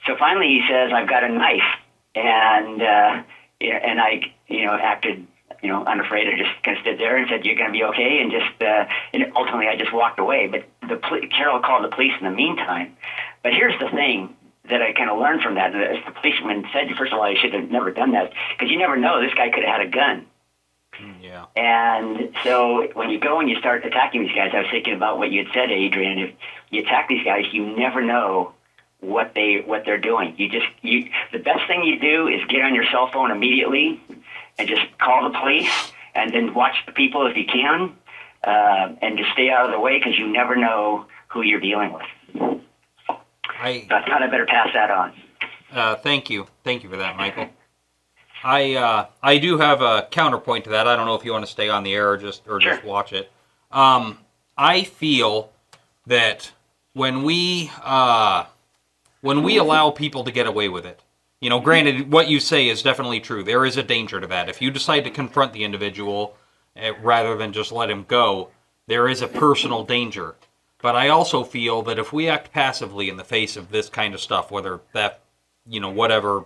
so finally he says, "I've got a knife," and I, acted, unafraid. I just kind of stood there and said, "You're going to be okay," and just and ultimately I just walked away. But Carol called the police in the meantime. But here's the thing that I kind of learned from that. As the policeman said, first of all, I should have never done that, because you never know. This guy could have had a gun. Yeah. And so when you go and you start attacking these guys, I was thinking about what you had said, Adrian. If you attack these guys, you never know what they're doing. The best thing you do is get on your cell phone immediately and just call the police, and then watch the people if you can, and just stay out of the way, because you never know who you're dealing with. I thought I better pass that on. Thank you for that, Michael. I do have a counterpoint to that. I don't know if you want to stay on the air or just watch it. I feel that when we allow people to get away with it, granted, what you say is definitely true. There is a danger to that. If you decide to confront the individual rather than just let him go, there is a personal danger. But I also feel that if we act passively in the face of this kind of stuff, whether theft, whatever,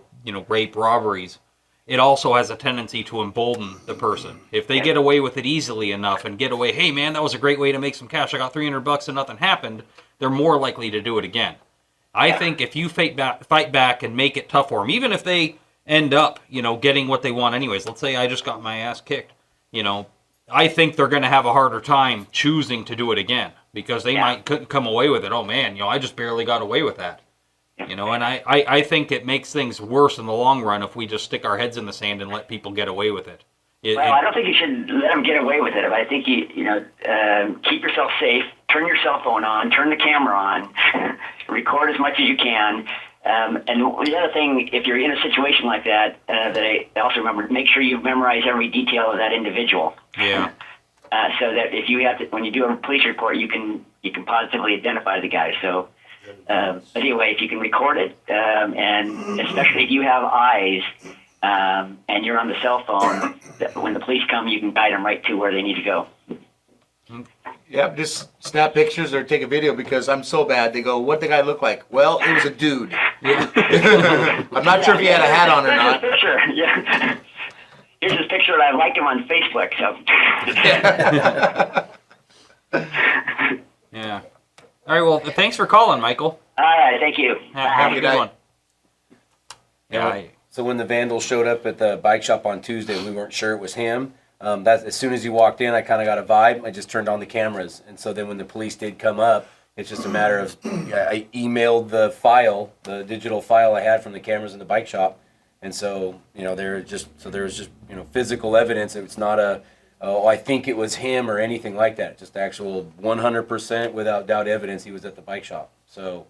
rape, robberies, it also has a tendency to embolden the person. If they get away with it easily enough and get away, hey man, that was a great way to make some cash, I got $300 and nothing happened, they're more likely to do it again. I think if you fight back and make it tough for them, even if they end up, getting what they want anyways, let's say I just got my ass kicked, I think they're going to have a harder time choosing to do it again, because they couldn't come away with it. Oh man, I just barely got away with that. And I think it makes things worse in the long run if we just stick our heads in the sand and let people get away with it. I don't think you should let them get away with it. I think you keep yourself safe, turn your cell phone on, turn the camera on, record as much as you can. And the other thing, if you're in a situation like that, that I also remember, make sure you memorize every detail of that individual. Yeah. So that if you have to, when you do a police report, you can positively identify the guy. So. But anyway, if you can record it, and especially if you have eyes, and you're on the cell phone, when the police come, you can guide them right to where they need to go. Yep, just snap pictures or take a video, because I'm so bad. They go, "What did the guy look like?" Well, it was a dude. I'm not sure if he had a hat on or not. Here's his picture. Yeah. Here's his picture, and I liked him on Facebook. So. Yeah. All right, well, thanks for calling, Michael. All right, thank you. Have a good one. Yeah. So when the vandals showed up at the bike shop on Tuesday, we weren't sure it was him. As soon as he walked in, I kind of got a vibe. I just turned on the cameras. And so then when the police did come up, it's just a matter of, I emailed the digital file I had from the cameras in the bike shop. And so, there was just physical evidence. It's not I think it was him or anything like that. Just actual 100% without doubt evidence he was at the bike shop. So,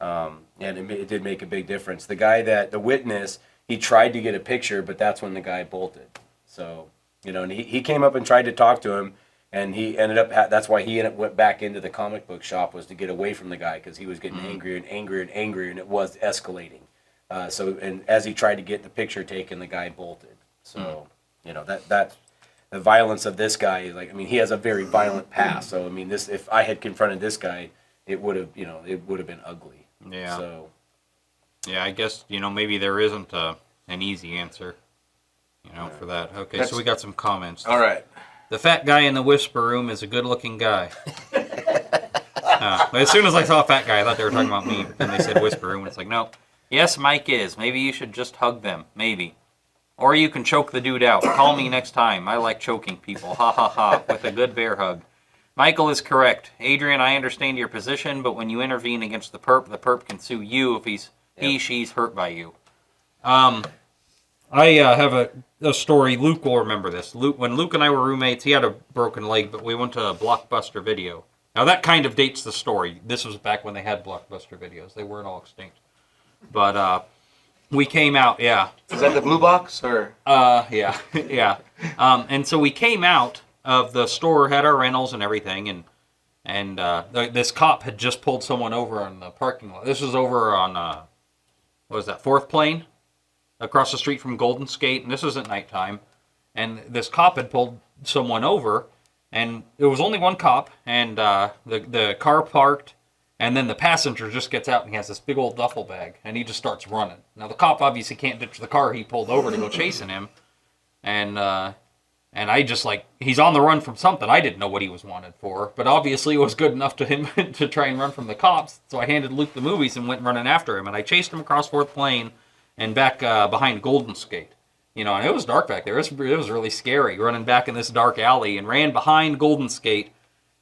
and it did make a big difference. The witness, he tried to get a picture, but that's when the guy bolted. So, and he came up and tried to talk to him, and he ended up, that's why he went back into the comic book shop, was to get away from the guy, because he was getting angrier and angrier and angrier, and it was escalating. And as he tried to get the picture taken, the guy bolted. So, that's the violence of this guy. He has a very violent past. So, if I had confronted this guy, it would have been ugly. Yeah. So. Yeah, I guess, maybe there isn't an easy answer, for that. Okay, so we got some comments. All right. The fat guy in the whisper room is a good-looking guy. As soon as I saw a fat guy, I thought they were talking about me. And they said whisper room, and it's like, no. Yes, Mike is. Maybe you should just hug them. Maybe. Or you can choke the dude out. Call me next time. I like choking people. Ha ha ha. With a good bear hug. Michael is correct. Adrian, I understand your position, but when you intervene against the perp can sue you if she's hurt by you. I have a story. Luke will remember this. When Luke and I were roommates, he had a broken leg, but we went to a Blockbuster Video. Now, that kind of dates the story. This was back when they had Blockbuster Videos. They weren't all extinct. But we came out, yeah. Is that the blue box, or? Yeah, yeah. And so we came out of the store, had our rentals and everything, and this cop had just pulled someone over on the parking lot. This was over on, what was that, 4th Plain? Across the street from Golden Skate, and this was at nighttime. And this cop had pulled someone over, and it was only one cop, and the car parked, and then the passenger just gets out and he has this big old duffel bag, and he just starts running. Now the cop obviously can't ditch the car he pulled over to go chasing him, and I just he's on the run from something. I didn't know what he was wanted for, but obviously it was good enough to him to try and run from the cops. So I handed Luke the movies and went running after him, and I chased him across 4th Plain and back behind Golden Skate. And it was dark back there. It was really scary running back in this dark alley, and ran behind Golden Skate,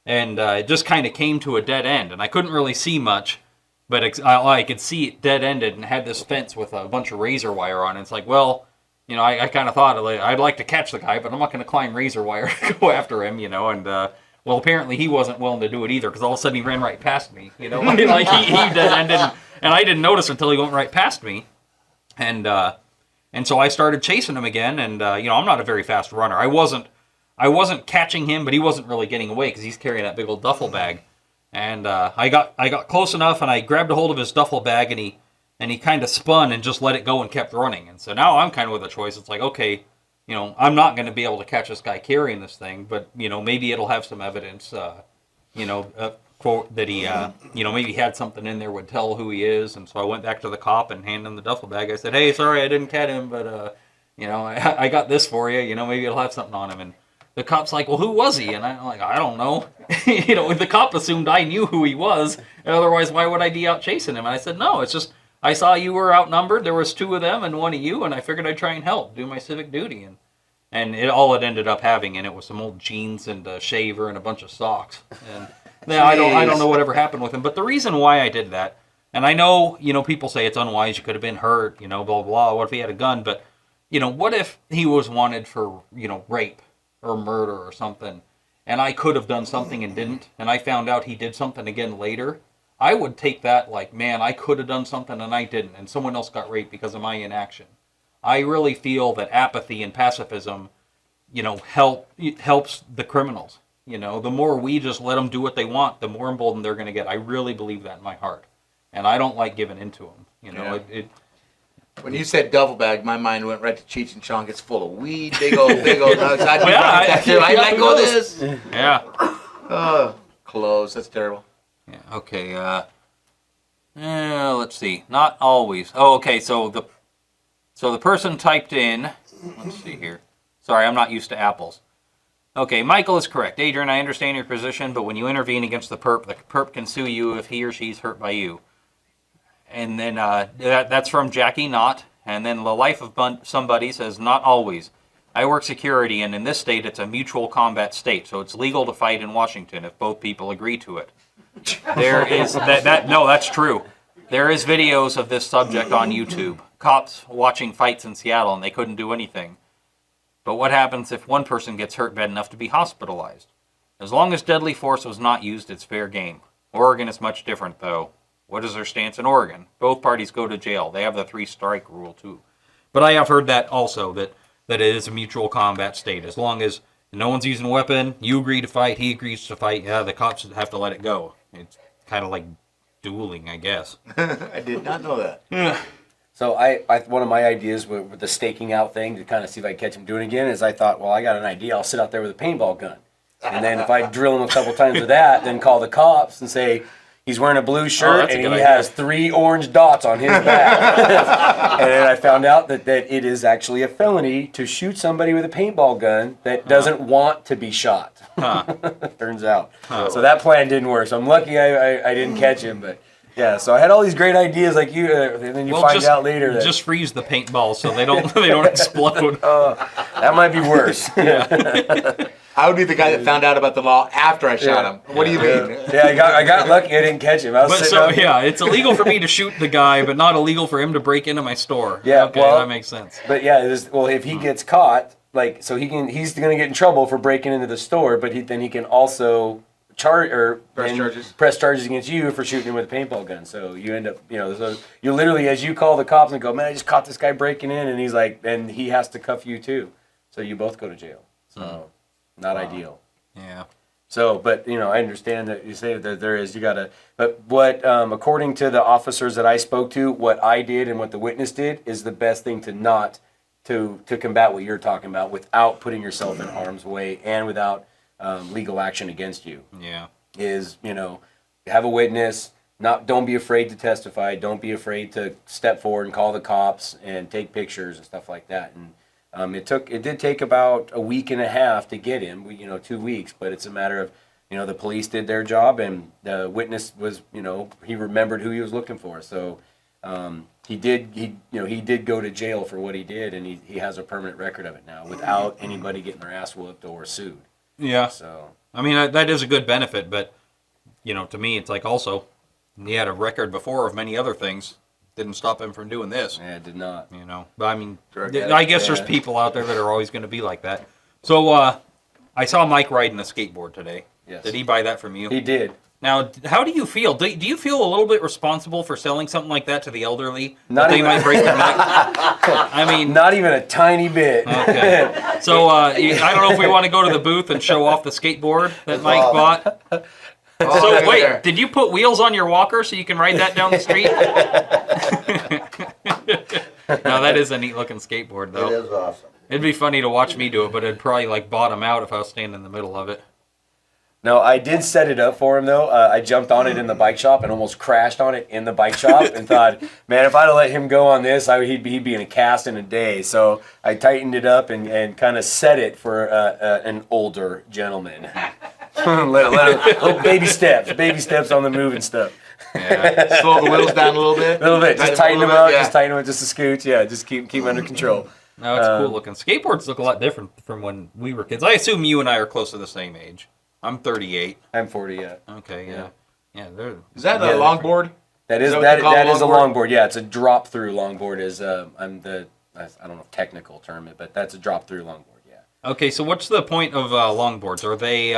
and it just kind of came to a dead end. And I couldn't really see much, but I could see it dead-ended and had this fence with a bunch of razor wire on it. It's I kind of thought I'd like to catch the guy, but I'm not going to climb razor wire to go after him, and well, apparently he wasn't willing to do it either, because all of a sudden he ran right past me, he dead-ended, and I didn't notice until he went right past me. And so I started chasing him again, and I'm not a very fast runner. I wasn't catching him, but he wasn't really getting away because he's carrying that big old duffel bag. And I got close enough, and I grabbed a hold of his duffel bag, and he kind of spun and just let it go and kept running. And so now I'm kind of with a choice. It's like, okay, I'm not going to be able to catch this guy carrying this thing, but maybe it'll have some evidence, quote that he, maybe had something in there would tell who he is. And so I went back to the cop and handed him the duffel bag. I said, hey, sorry I didn't catch him, but, I got this for you. Maybe it'll have something on him. And the cop's like, well, who was he? And I'm like, I don't know. The cop assumed I knew who he was. Otherwise, why would I be out chasing him? And I said, no, it's just, I saw you were outnumbered. There was 2 of them and 1 of you, and I figured I'd try and help, do my civic duty. And it ended up having in it was some old jeans and a shaver and a bunch of socks. And yeah, I don't know whatever happened with him, but the reason why I did that, and I know, people say it's unwise, you could have been hurt, blah, blah, blah, what if he had a gun, but, what if he was wanted for, rape or murder or something, and I could have done something and didn't, and I found out he did something again later, I would take that like, man, I could have done something and I didn't, and someone else got raped because of my inaction. I really feel that apathy and pacifism, helps the criminals. The more we just let them do what they want, the more emboldened they're going to get. I really believe that in my heart. And I don't like giving in to them. Yeah. When you said duffel bag, my mind went right to Cheech and Chong. It's full of weed, big old nugs. I'd let go of this. Yeah. Clothes. That's terrible. Yeah. Okay. Let's see. Not always. Oh, okay. So the person typed in. Let's see here. Sorry, I'm not used to apples. Okay, Michael is correct. Adrian, I understand your position, but when you intervene against the perp can sue you if he or she's hurt by you. And then that's from Jackie Knott. And then the life of somebody says, not always. I work security, and in this state, it's a mutual combat state, so it's legal to fight in Washington if both people agree to it. There is no, that's true. There is videos of this subject on YouTube. Cops watching fights in Seattle, and they couldn't do anything. But what happens if one person gets hurt bad enough to be hospitalized? As long as deadly force was not used, it's fair game. Oregon is much different, though. What is their stance in Oregon? Both parties go to jail. They have the 3-strike rule, too. But I have heard that also, that it is a mutual combat state. As long as no one's using a weapon, you agree to fight, he agrees to fight, yeah, the cops have to let it go. It's kind of like dueling, I guess. I did not know that. Yeah. So I one of my ideas with the staking out thing to kind of see if I catch him doing it again is I thought, well, I got an idea. I'll sit out there with a paintball gun. And then if I drill him a couple times with that, then call the cops and say, he's wearing a blue shirt and he has 3 orange dots on his back. And then I found out that it is actually a felony to shoot somebody with a paintball gun that doesn't want to be shot. Turns out. So that plan didn't work. So I'm lucky I didn't catch him, but... Yeah, so I had all these great ideas like you, and then you find out later that... Just freeze the paintballs so they don't explode. That might be worse. I would be the guy that found out about the law after I shot him. What do you mean? Yeah, I got lucky. I didn't catch him. I was But sitting so up. yeah, it's illegal for me to shoot the guy, but not illegal for him to break into my store. Yeah, okay, well, that makes sense. But yeah, if he gets caught, like, so he's going to get in trouble for breaking into the store, but then he can also press charges against you for shooting him with a paintball gun. So you end up, so you literally, as you call the cops and go, man, I just caught this guy breaking in, and he's like, and he has to cuff you too. So you both go to jail. So not ideal. Yeah. So, but I understand that you say that there is, but what, according to the officers that I spoke to, what I did and what the witness did is the best thing to combat what you're talking about without putting yourself in harm's way and without legal action against you. Yeah. Is, have a witness, don't be afraid to testify, don't be afraid to step forward and call the cops and take pictures and stuff like that. And it did take about a week and a half to get him, 2 weeks, but it's a matter of, the police did their job and the witness was, he remembered who he was looking for. So he did go to jail for what he did, and he has a permanent record of it now without anybody getting their ass whooped or sued. Yeah. So I mean, that is a good benefit, but to me, it's like also he had a record before of many other things. Didn't stop him from doing this. yeah, it did not. But I mean, I guess there's people out there that are always going to be like that. So I saw Mike riding a skateboard today. Yes. Did he buy that from you? He did. Now, how do you feel? Do you feel a little bit responsible for selling something like that to the elderly? Not that they even- might break their neck? I mean, Not even a tiny bit. okay. So I don't know if we want to go to the booth and show off the skateboard that Mike bought. So wait, did you put wheels on your walker so you can ride that down the street? No, that is a neat looking skateboard though. It is awesome. It'd be funny to watch me do it, but it'd probably like bottom out if I was standing in the middle of it. No, I did set it up for him though. I jumped on it in the bike shop and almost crashed on it in the bike shop and thought, man, if I'd have let him go on this, he'd be in a cast in a day. So I tightened it up and kind of set it for an older gentleman. Little baby steps on the moving stuff. Yeah. Slow the wheels down a little bit. A little bit, just tighten them bit, up, yeah. just tighten them up just a scooch. Yeah, just keep under control. No, it's cool looking. Skateboards look a lot different from when we were kids. I assume you and I are close to the same age. I'm 38. I'm 40, yeah. Okay, yeah. Yeah, they're... Is that a Yeah, longboard? That is what that they call that a is a longboard? longboard. Yeah, it's a drop through longboard. I don't know technical term, but that's a drop through longboard. Yeah. Okay, so what's the point of longboards? Are they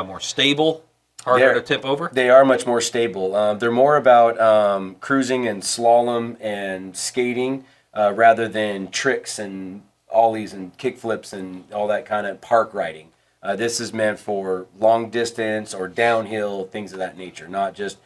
more stable, harder to tip over? They are much more stable. They're more about cruising and slalom and skating rather than tricks and ollies and kick flips and all that kind of park riding. This is meant for long distance or downhill, things of that nature, not just,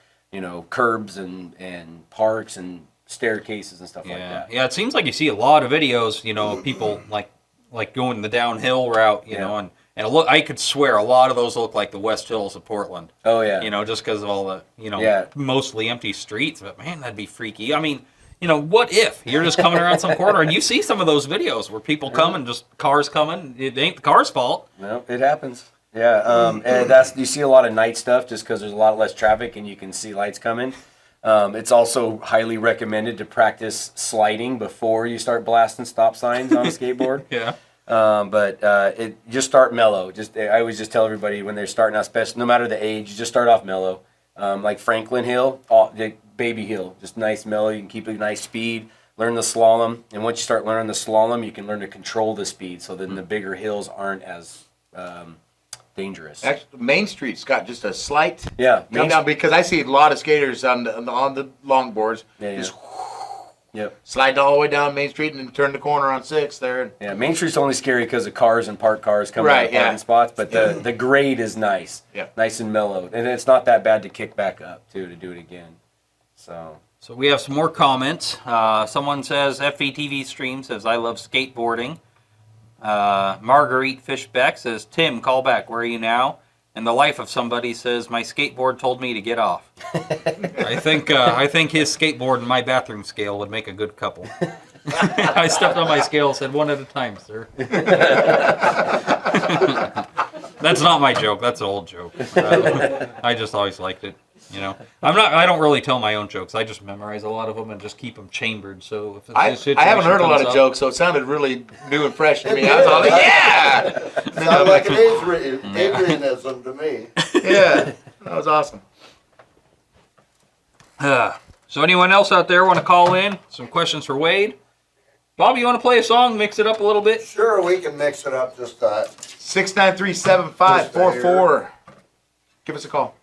curbs and parks and staircases and stuff like that. Yeah, it seems like you see a lot of videos, of people like going the downhill route, and I could swear a lot of those look like the West Hills of Portland. Oh, yeah. Just because of all the, mostly empty streets. But man, that'd be freaky. I mean, what if you're just coming around some corner and you see some of those videos where people come and just cars coming? It ain't the car's fault. No, it happens. Yeah, and you see a lot of night stuff just because there's a lot less traffic and you can see lights coming. It's also highly recommended to practice sliding before you start blasting stop signs on a skateboard. Yeah. But just start mellow. I always just tell everybody when they're starting out, especially no matter the age, you just start off mellow. Like Franklin Hill, baby hill, just nice mellow. You can keep a nice speed. Learn the slalom, and once you start learning the slalom, you can learn to control the speed. So then the bigger hills aren't as dangerous. Actually, Main Street's got just a slight Yeah, down because I see a lot of skaters on the longboards. Yeah, Just Yep. slide all the way down Main Street and then turn the corner on 6th there. Yeah, Main Street's only scary because of cars and parked cars coming out of parking spots, but the grade is nice. Yeah. Nice and mellow. And it's not that bad to kick back up, too, to do it again. So we have some more comments. Someone says, FVTV stream says, I love skateboarding. Marguerite Fishbeck says, Tim, call back. Where are you now? And the life of somebody says, my skateboard told me to get off. I think his skateboard and my bathroom scale would make a good couple. I stepped on my scale and said, one at a time, sir. That's not my joke. That's an old joke. I just always liked it. You know, I don't really tell my own jokes. I just memorize a lot of them and just keep them chambered. So if I haven't heard a lot of jokes, so it sounded really new and fresh to me. I was all like, yeah! Sounded like an Adrianism to me. Yeah, that was awesome. So anyone else out there want to call in? Some questions for Wade? Bob, you want to play a song, mix it up a little bit? Sure, we can mix it up just 693-7544. Give us a call.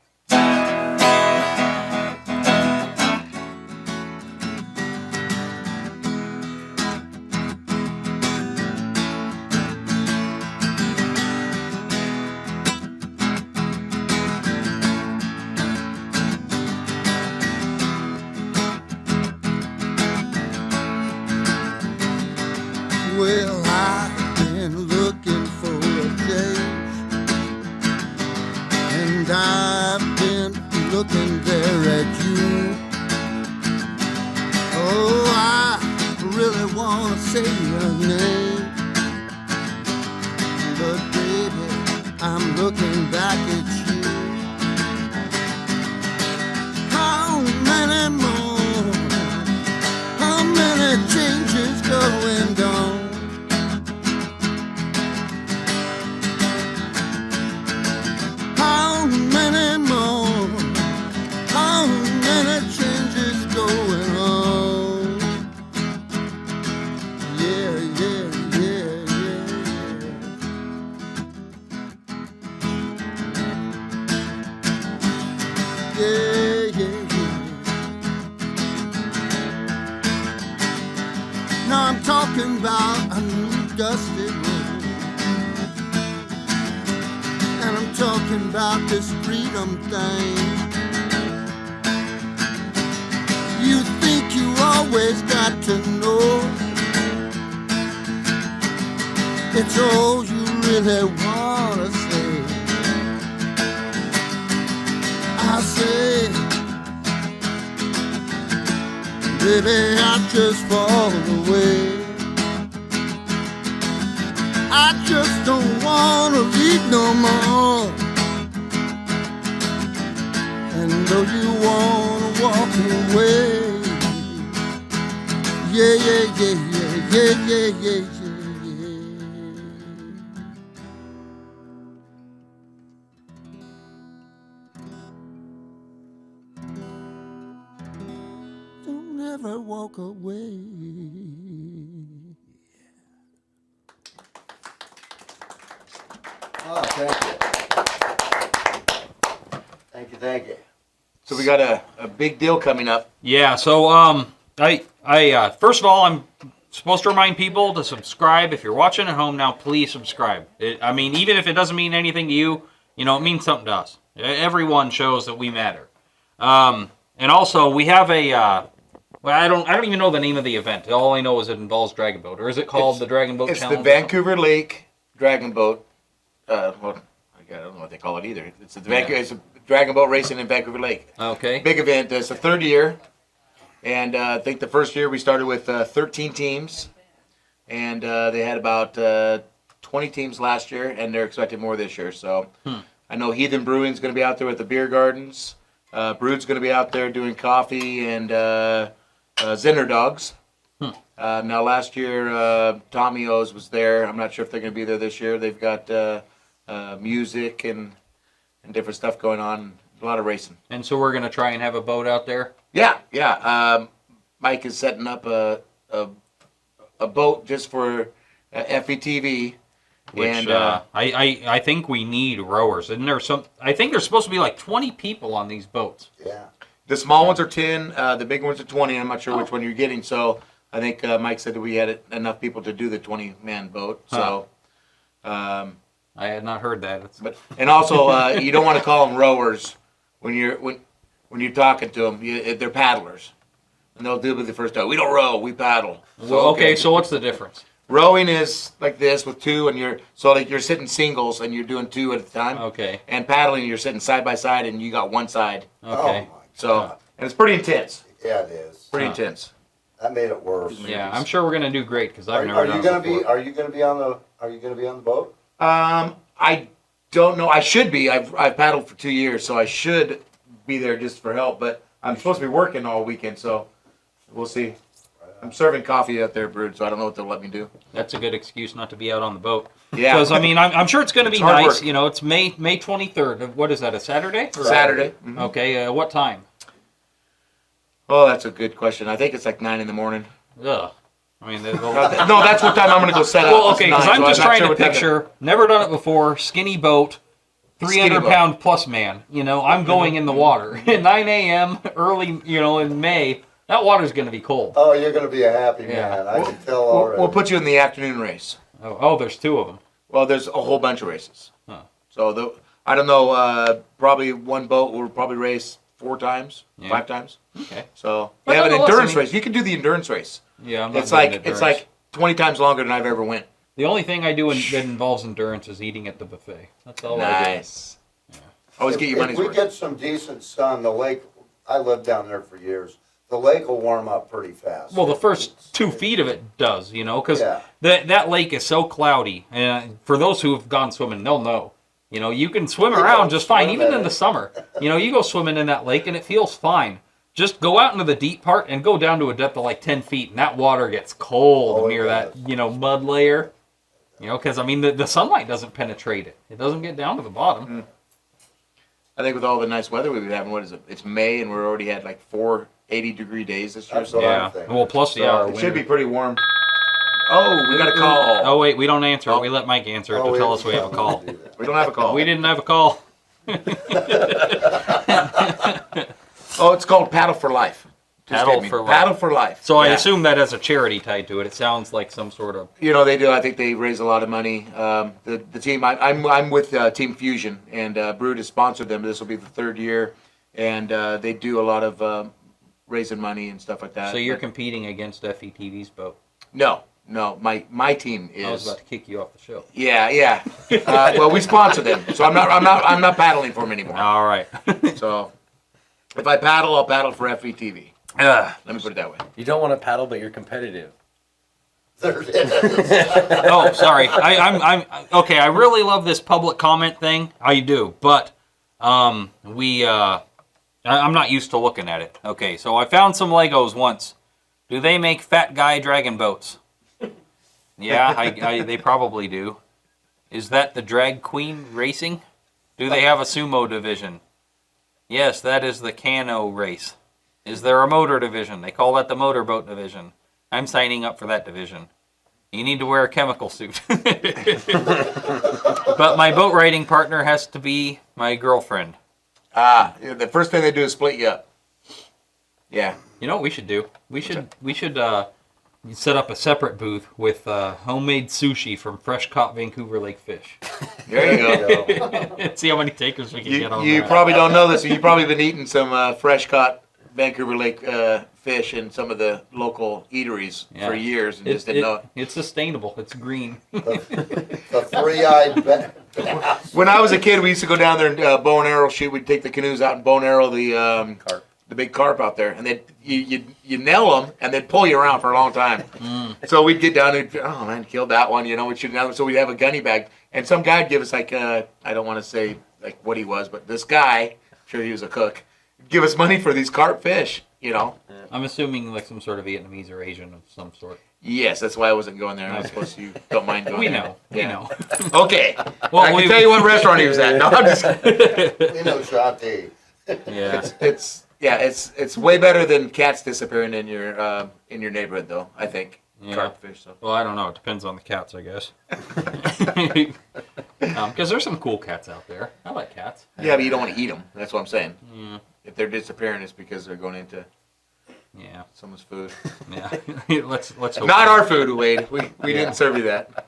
Well, I've been looking for a change, and I've been looking there at you. Oh, I really want to say your name, but baby, I'm looking back at you. How many more? How many changes going on? How many more? How many changes going on? Yeah, yeah, yeah, yeah, yeah. Yeah, yeah, yeah. Now I'm talking about a new dusty road. And I'm talking about this freedom thing. You think you always got to know. It's all you really wanna say. I say, baby, I just fall away. I just don't wanna leave no more. And though you wanna walk away, yeah, yeah, yeah, yeah, yeah, yeah, yeah, yeah. Don't ever walk away. Oh, thank you. Thank you. So we got a big deal coming up. Yeah. So I first of all, I'm supposed to remind people to subscribe. If you're watching at home now, please subscribe. I mean, even if it doesn't mean anything to you, you know, it means something to us. Everyone shows that we matter. And also, we have a. Well, I don't even know the name of the event. All I know is it involves Dragon Boat, or is it called the Dragon Boat Challenge? It's the Vancouver Lake Dragon Boat. Well, I don't know what they call it either. It's a Dragon Boat racing in Vancouver Lake. Okay. Big event. It's the third year, and I think the first year we started with 13 teams, and they had about 20 teams last year, and they're expecting more this year. So I know Heathen Brewing's going to be out there with the beer gardens. Brood's going to be out there doing coffee and Zinner dogs. Now last year Tommy O's was there. I'm not sure if they're going to be there this year. They've got music and different stuff going on. A lot of racing. And so we're going to try and have a boat out there? Yeah. Mike is setting up a boat just for FETV. Which and I think we need rowers. And I think there's supposed to be like 20 people on these boats. Yeah. The small ones are 10, the big ones are 20. I'm not sure which one you're getting. So I think Mike said that we had enough people to do the 20-man boat. So I had not heard that. And also you don't want to call them rowers when you're talking to them. They're paddlers, and they'll do it the first time. We don't row, we paddle. So, okay, so what's the difference? Rowing is like this with two, and you're sitting singles and you're doing two at a time. Okay. And paddling, you're sitting side by side and you got one side. Okay. And it's pretty intense. Yeah, it is. Pretty intense. That made it worse. Yeah, I'm sure we're gonna do great because I've never Are done you it gonna before. be? Are you gonna be on the boat? I don't know. I should be. I've paddled for 2 years, so I should be there just for help. But I'm supposed to be working all weekend, so we'll see. I'm serving coffee out there, Brood, so I don't know what they'll let me do. That's a good excuse not to be out on the boat. Yeah. Because, I mean, I'm sure it's going to be hard nice. work. You know, it's May 23rd. What is that, a Saturday? Saturday. Mhm. Okay, what time? Oh, that's a good question. I think it's like 9 in the morning. Ugh. I mean, No, that's what time I'm going to go set up. well, okay, It's 9, because I'm so just not trying sure to what time picture, never done it before, skinny boat, 300 boat. pound plus man. You know, I'm going in the water. 9 a.m. early, you know, in May. That water's going to be cold. Oh, you're going to be a happy Yeah. man. I can tell already. We'll put you in the afternoon race. Oh, there's 2 of them. Well, there's a whole bunch of races. Huh. So I don't know. Probably one boat will probably race 4 times, Yeah. 5 times. Okay. So But they have an nonetheless, endurance I mean- race. You can do the endurance race. Yeah, I'm not It's doing like endurance. 20 times longer than I've ever went. The only thing I do that involves endurance is eating at the buffet. That's all Nice. Always get your money's If we worth. get some decent sun, the lake, I lived down there for years, the lake will warm up pretty fast. I do. Well, the first 2 feet of it does, you know, because Yeah. that lake is so cloudy. And for those who have gone swimming, they'll know. You know, you can swim You around don't just fine, swim even in in the it. summer. You know, you go swimming in that lake and it feels fine. Just go out into the deep part and go down to a depth of like 10 feet, and that water gets cold Oh, it near that, does. you know, mud layer. You know, because, I mean, the sunlight doesn't penetrate it. It doesn't get down to the bottom. I think with all the nice weather we've been having, what is it? It's May and we're already had like 4 80-degree days this year. That's So what I'm Yeah. thinking. Well, plus, So yeah. our it should be pretty warm. Oh, we got a Oh, call. wait, we don't answer it. Oh. We let Mike answer it Oh, to tell us we have a call. do that. We don't have a call. We didn't have a call. Oh, it's called Paddle for Life. Just Paddle kidding me. for Life. Paddle for Life. So I Yeah. assume that has a charity tied to it. It sounds like some sort of. You know they do. I think they raise a lot of money. The team. I'm with Team Fusion, and Brood has sponsored them. This will be the 3rd year, and they do a lot of raising money and stuff like that. So you're But competing against FETV's boat. no. My team I was is. about to kick you off the show. Yeah. Well, we sponsor them, so I'm not paddling for them anymore. All right. So if I paddle, I'll paddle for FETV. Let me put it that way. You don't want to paddle, but you're competitive. There it is. Oh, sorry. I'm okay. I really love this public comment thing. I do, but I'm not used to looking at it. Okay, so I found some Legos once. Do they make fat guy dragon boats? Yeah, they probably do. Is that the drag queen racing? Do they have a sumo division? Yes, that is the cano race. Is there a motor division? They call that the motorboat division. I'm signing up for that division. You need to wear a chemical suit. But my boat riding partner has to be my girlfriend. The first thing they do is split you up. Yeah. You know what we should do? We should set up a separate booth with homemade sushi from fresh caught Vancouver Lake fish. There you go. And see how many takers we can get on You that. probably don't know this. You've probably been eating some fresh caught Vancouver Lake fish in some of the local eateries Yeah. for years and just didn't know it. It's sustainable. It's green. The three-eyed bass. When I was a kid, we used to go down there and bow and arrow shoot. We'd take the canoes out and bow and arrow the big carp out there, and then you nail them, and they'd pull you around for a long time. So we'd get down and oh man, killed that one. You know, we'd shoot another. So we'd have a gunny bag, and some guy'd give us like I don't want to say like what he was, but this guy, I'm sure he was a cook, give us money for these carp fish. You know. I'm assuming like some sort of Vietnamese or Asian of some sort. Yes, that's why I wasn't going there. I was supposed to. You don't mind going We there. know. Yeah. We know. Okay. Well, I can tell you what restaurant he was at. No, I'm just. You know, Shotty. Yeah. It's way better than cats disappearing in your neighborhood, though. I think Yeah. carpfish. So. Well, I don't know. It depends on the cats, I guess. Because there's some cool cats out there. I like cats. Yeah, but you don't want to eat them. That's what I'm saying. Yeah. If they're disappearing, it's because they're going into Yeah. someone's food. Yeah. let's hope. Not our food, Wade. We didn't serve you that.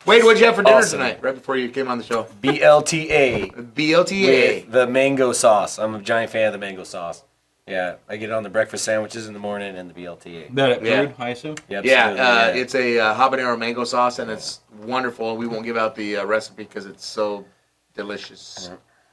Wade, what'd you have for dinner Awesome. tonight? Right before you came on the show. BLTA BLTA. with the mango sauce. I'm a giant fan of the mango sauce. Yeah, I get it on the breakfast sandwiches in the morning and the BLTA. That at Yeah. food, I assume? Yeah, Yeah, absolutely, it's a habanero mango sauce, and it's wonderful. We won't give out the recipe because it's so delicious.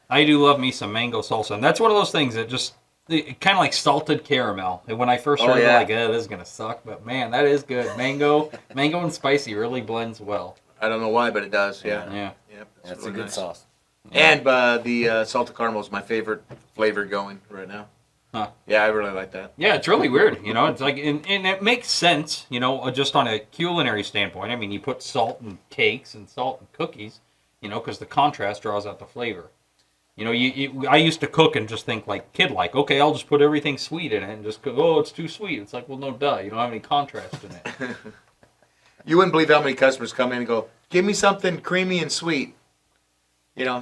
I do love me some mango salsa, and that's one of those things that just kind of like salted caramel. And when I first Oh, heard it, yeah. like, this is gonna suck, but man, that is good. Mango and spicy really blends well. I don't know why, but it does. Yeah. Yeah. Yep, it's That's really a good nice. sauce. And the salted caramel is my favorite flavor going right now. Huh. Yeah, I really like that. Yeah, it's really weird. It's like, and it makes sense, just on a culinary standpoint. I mean, you put salt in cakes and salt in cookies, because the contrast draws out the flavor. I used to cook and just think like kid-like, okay, I'll just put everything sweet in it and just go, oh, it's too sweet. It's like, well, no, duh, you don't have any contrast in it. You wouldn't believe how many customers come in and go, give me something creamy and sweet.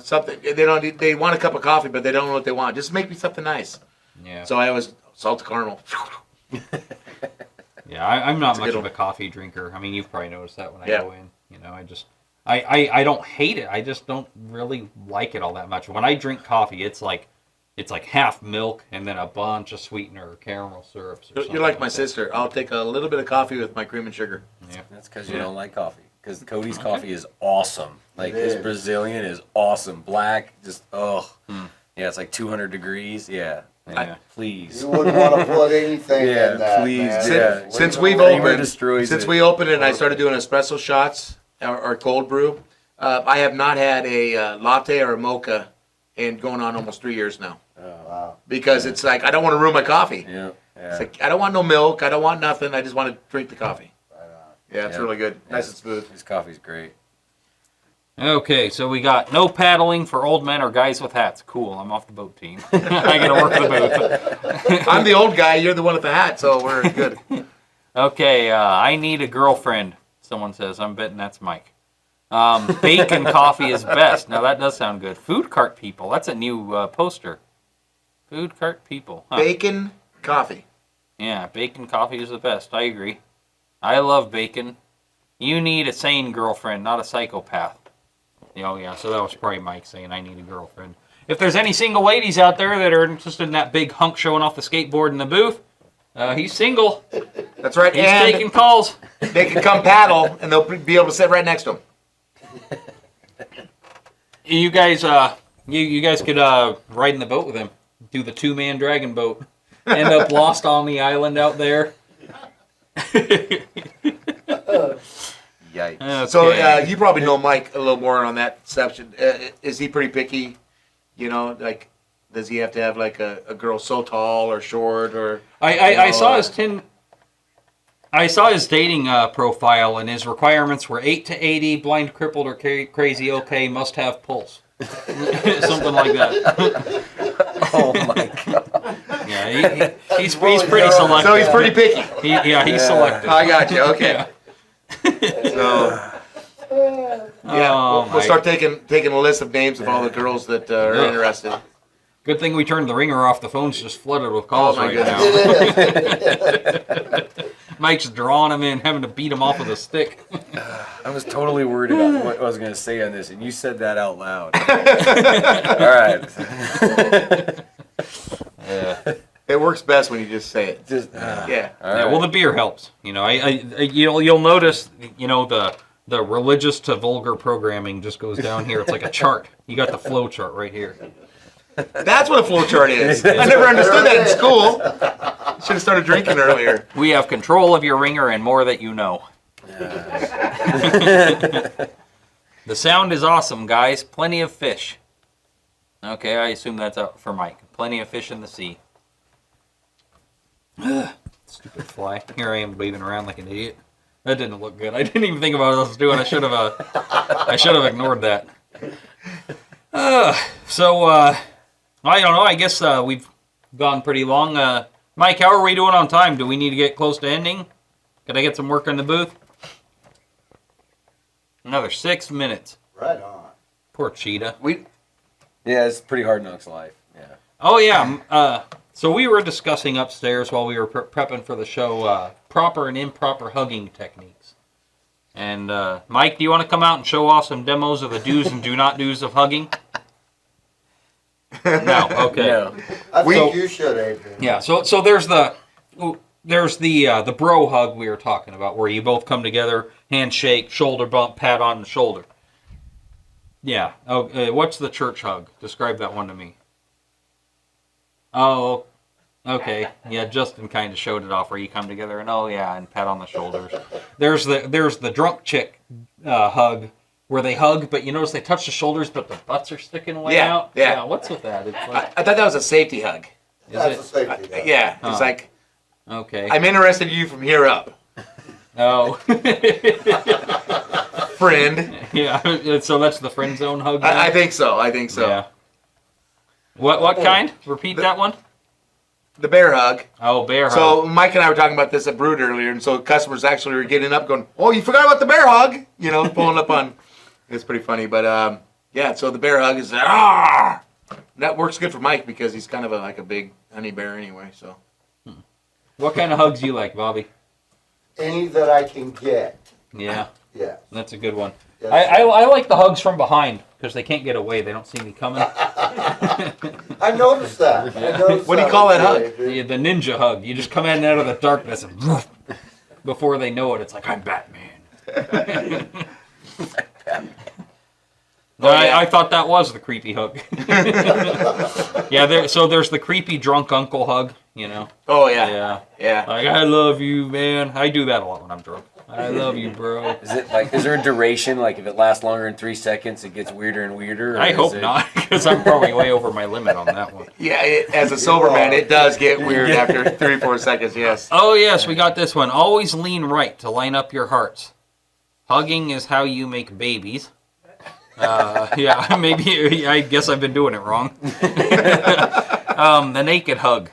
Something they want a cup of coffee, but they don't know what they want. Just make me something nice. Yeah. So I always salted caramel. Yeah, I'm not much of a coffee drinker. I mean, you've probably noticed that when I go in. I don't hate it. I just don't really like it all that much. When I drink coffee, it's like half milk and then a bunch of sweetener or caramel syrups. Or You're like my sister. I'll take a little bit of coffee with my cream and sugar. Yeah, that's because you don't like coffee. Because Cody's coffee is awesome. Like his Brazilian is awesome. Black, just yeah, it's like 200 degrees. Yeah. Please. You wouldn't want to put anything in that, please, man. yeah. Since we opened it and I started doing espresso shots or cold brew, I have not had a latte or a mocha in going on almost 3 years now. Oh, wow. Because it's like, I don't want to ruin my coffee. Yeah. It's like, I don't want no milk. I don't want nothing. I just want to drink the coffee. Yeah, it's really good. Nice and smooth. His coffee's great. Okay, so we got no paddling for old men or guys with hats. Cool, I'm off the boat team. I gotta work the boat. I'm the old guy. You're the one with the hat, so we're good. Okay, I need a girlfriend, someone says. I'm betting that's Mike. Bacon coffee is best. Now that does sound good. Food cart people. That's a new poster. Food cart people. Huh. Bacon coffee. Yeah, bacon coffee is the best. I agree. I love bacon. You need a sane girlfriend, not a psychopath. Oh, yeah, so that was probably Mike saying I need a girlfriend. If there's any single ladies out there that are interested in that big hunk showing off the skateboard in the booth, he's single. That's right. He's and taking calls. they can come paddle, and they'll be able to sit right next to him. You guys, you guys could ride in the boat with him. Do the two-man dragon boat. End up lost on the island out there. Yikes. Okay. So you probably know Mike a little more on that section. Is he pretty picky? Like, does he have to have like a girl so tall or short or? I saw his dating profile, and his requirements were 8 to 80, blind, crippled, or crazy. Okay, must have pulse. Something like that. Oh my god. Yeah, he's pretty selective. So he's pretty picky. He's selective. I got you. Okay. So we'll start taking a list of names of all the girls that are interested. Good thing we turned the ringer off. The phone's just flooded with calls right now. Mike's drawing them in, having to beat them off with a stick. I was totally worried about what I was going to say on this, and you said that out loud. All right. Yeah. It works best when you just say it. Yeah. Well, the beer helps. You'll notice. The religious to vulgar programming just goes down here. It's like a chart. You got the flow chart right here. That's what a flow chart is. I never understood that in school. Should have started drinking earlier. We have control of your ringer and more that you know. The sound is awesome, guys. Plenty of fish. Okay, I assume that's out for Mike. Plenty of fish in the sea. Stupid fly. Here I am waving around like an idiot. That didn't look good. I didn't even think about what I was doing. I should have ignored that. I don't know. I guess we've gone pretty long. Mike, how are we doing on time? Do we need to get close to ending? Could I get some work in the booth? Another 6 minutes. Right on. Poor cheetah. Yeah, it's pretty hard knocks life. Yeah. Oh, yeah. So we were discussing upstairs while we were prepping for the show proper and improper hugging techniques. And Mike, do you want to come out and show off some demos of the do's and do not do's of hugging? No. Okay. No. I think you should, Adrian. Yeah. So there's the bro hug we were talking about, where you both come together, handshake, shoulder bump, pat on the shoulder. Yeah. Oh, what's the church hug? Describe that one to me. Oh, okay. Yeah, Justin kind of showed it off where you come together and and pat on the shoulders. There's the drunk chick hug where they hug, but you notice they touch the shoulders, but the butts are sticking way Yeah, out. yeah. What's with that? It's like, I thought that was a safety hug. That's a safety. Yeah, Huh. it's like, okay. I'm interested in you from here up, Oh. friend. Yeah. So that's the friend zone hug. then? I think so. Yeah. What kind? Repeat that one. The bear hug. Oh, bear hug. So Mike and I were talking about this at Brood earlier, and so customers actually were getting up going, oh, you forgot about the bear hug, pulling up on. It's pretty funny, but yeah, so the bear hug is, that works good for Mike because he's kind of like a big honey bear anyway, so. What kind of hugs do you like, Bobby? Any that I can get. Yeah, Yeah. that's a good one. Yes. I like the hugs from behind because they can't get away. They don't see me coming. I noticed that. What do you call that hug? The ninja hug. You just come in out of the darkness and before they know it, it's like, I'm Batman. Oh, yeah. I thought that was the creepy hug. Yeah, so there's the creepy drunk uncle hug, Oh, yeah. Yeah. Like, I love you, man. I do that a lot when I'm drunk. I love you, bro. Is there a duration? Like, if it lasts longer than 3 seconds, it gets weirder and weirder? Or I is hope it- not, because I'm probably way over my limit on that one. Yeah, as a sober man, it does get weird after 3-4 seconds, yes. Oh, yes, we got this one. Always lean right to line up your hearts. Hugging is how you make babies. Yeah, maybe, I guess I've been doing it wrong. The naked hug.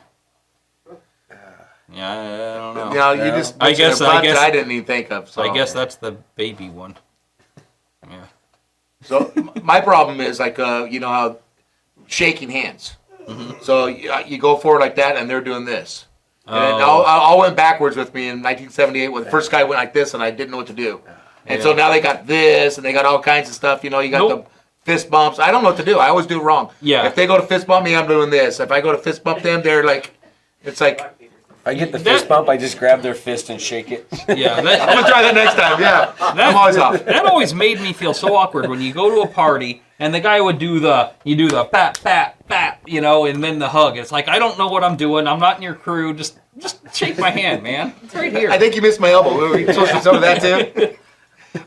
Yeah, I don't know. No, you just I guess- mentioned a bunch I guess- that I didn't even think of. So I guess that's the baby one. Yeah. So my problem is like how shaking hands. So you go forward like that, and they're doing this. And it all went backwards with me in 1978 when the first guy went like this, and I didn't know what to do. And so now they got this, and they got all kinds of stuff. You got the fist bumps. I don't know what to do. I always do it wrong. Yeah. If they go to fist bump me, I'm doing this. If I go to fist bump them, they're like, it's like. If I get the fist bump, I just grab their fist and shake it. Yeah, I'm gonna try that next time. Yeah, I'm always off. That always made me feel so awkward when you go to a party and the guy would do the pat, pat, pat, and then the hug. It's like, I don't know what I'm doing. I'm not in your crew. Just shake my hand, man. It's right here. I think you missed my elbow. Were you supposed to do some of that too?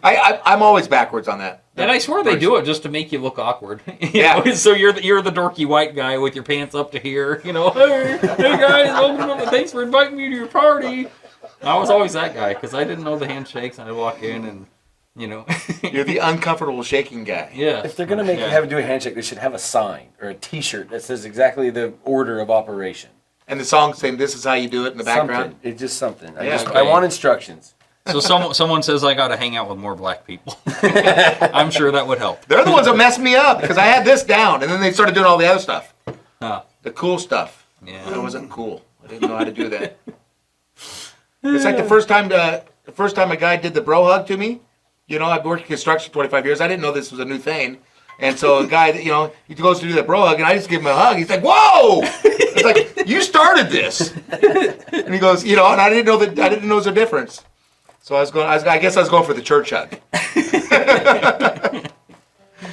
I'm always backwards on that. And I swear they do it just to make you look awkward. Yeah. So you're the dorky white guy with your pants up to here. Hey guys, welcome. Thanks for inviting me to your party. I was always that guy because I didn't know the handshakes, and I'd walk in and You're the uncomfortable shaking guy. Yeah. If they're going to have to do a handshake, they should have a sign or a T-shirt that says exactly the order of operation. And the song saying this is how you do it in the background. Something. It's just something. Yeah. I want instructions. So someone says I got to hang out with more black people. I'm sure that would help. They're the ones that messed me up because I had this down, and then they started doing all the other stuff, Huh. the cool stuff. Yeah. That wasn't cool. I didn't know how to do that. It's like the first time a guy did the bro hug to me. I've worked in construction 25 years. I didn't know this was a new thing. And so a guy, he goes to do the bro hug, and I just give him a hug. He's like, "Whoa!" It's like, "You started this." And he goes, and I didn't know there was a difference. So I guess I was going for the church hug.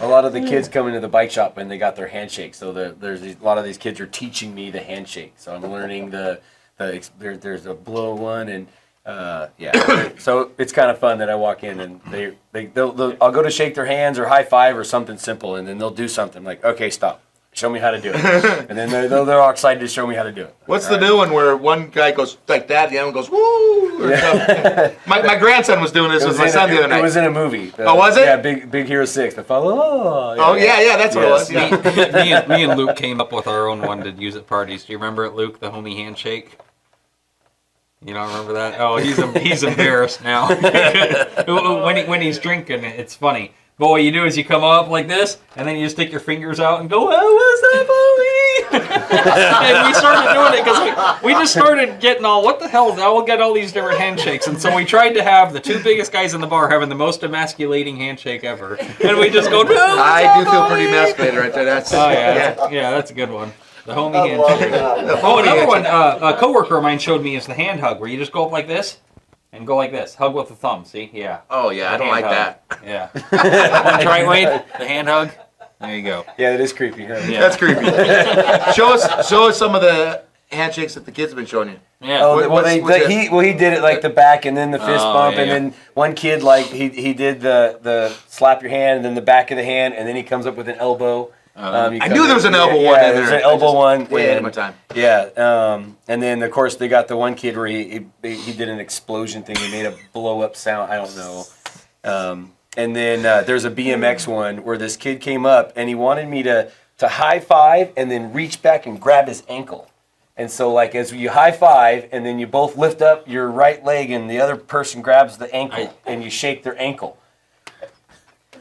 A lot of the kids come into the bike shop and they got their handshake. So a lot of these kids are teaching me the handshake. So I'm learning there's a blow one and yeah. So it's kind of fun that I walk in and I'll go to shake their hands or high five or something simple, and then they'll do something like, okay, stop. Show me how to do it. And then they're all excited to show me how to do it. What's the new one where one guy goes like that, the other one goes woo? Or something? My grandson was doing this with my son the other night. It was in a movie. Oh, was it? Yeah, Big Hero 6. The fellow. Oh yeah, that's what it was. Yeah. me and Luke came up with our own one to use at parties. Do you remember it, Luke? The homie handshake. You don't remember that? Oh, he's embarrassed now. when he's drinking, it's funny. But what you do is you come up like this, and then you just stick your fingers out and go, "Oh, what's up, homie?" And we started doing it because we just started getting all, what the hell? Now we'll get all these different handshakes. And so we tried to have the two biggest guys in the bar having the most emasculating handshake ever. And we just go, "No, I do feel pretty emasculated right there. That's that's a good one. The homie handshake. Oh, another one a coworker of mine showed me is the hand hug, where you just go up like this and go like this. Hug with the thumb, see? Yeah. Oh yeah, I don't like that. Yeah. Want to try, Wade? The hand hug? There you go. Yeah, that is creepy. Huh? Yeah. That's creepy. Show us some of the handshakes that the kids have been showing you? Yeah. Oh, What- what's he did it like the back and then the fist Oh, bump, yeah, and yeah. then one kid like he did the slap your hand and then the back of the hand, and then he comes up with an elbow. I knew there was an elbow one in Yeah, there. there's an elbow one. Way ahead of and- my time. Yeah, and then of course they got the one kid where he did an explosion thing. He made a blow up sound. I don't know. And then there's a BMX one where this kid came up and he wanted me to high five and then reach back and grab his ankle. And so like as you high five and then you both lift up your right leg and the other person grabs the ankle and you shake their ankle.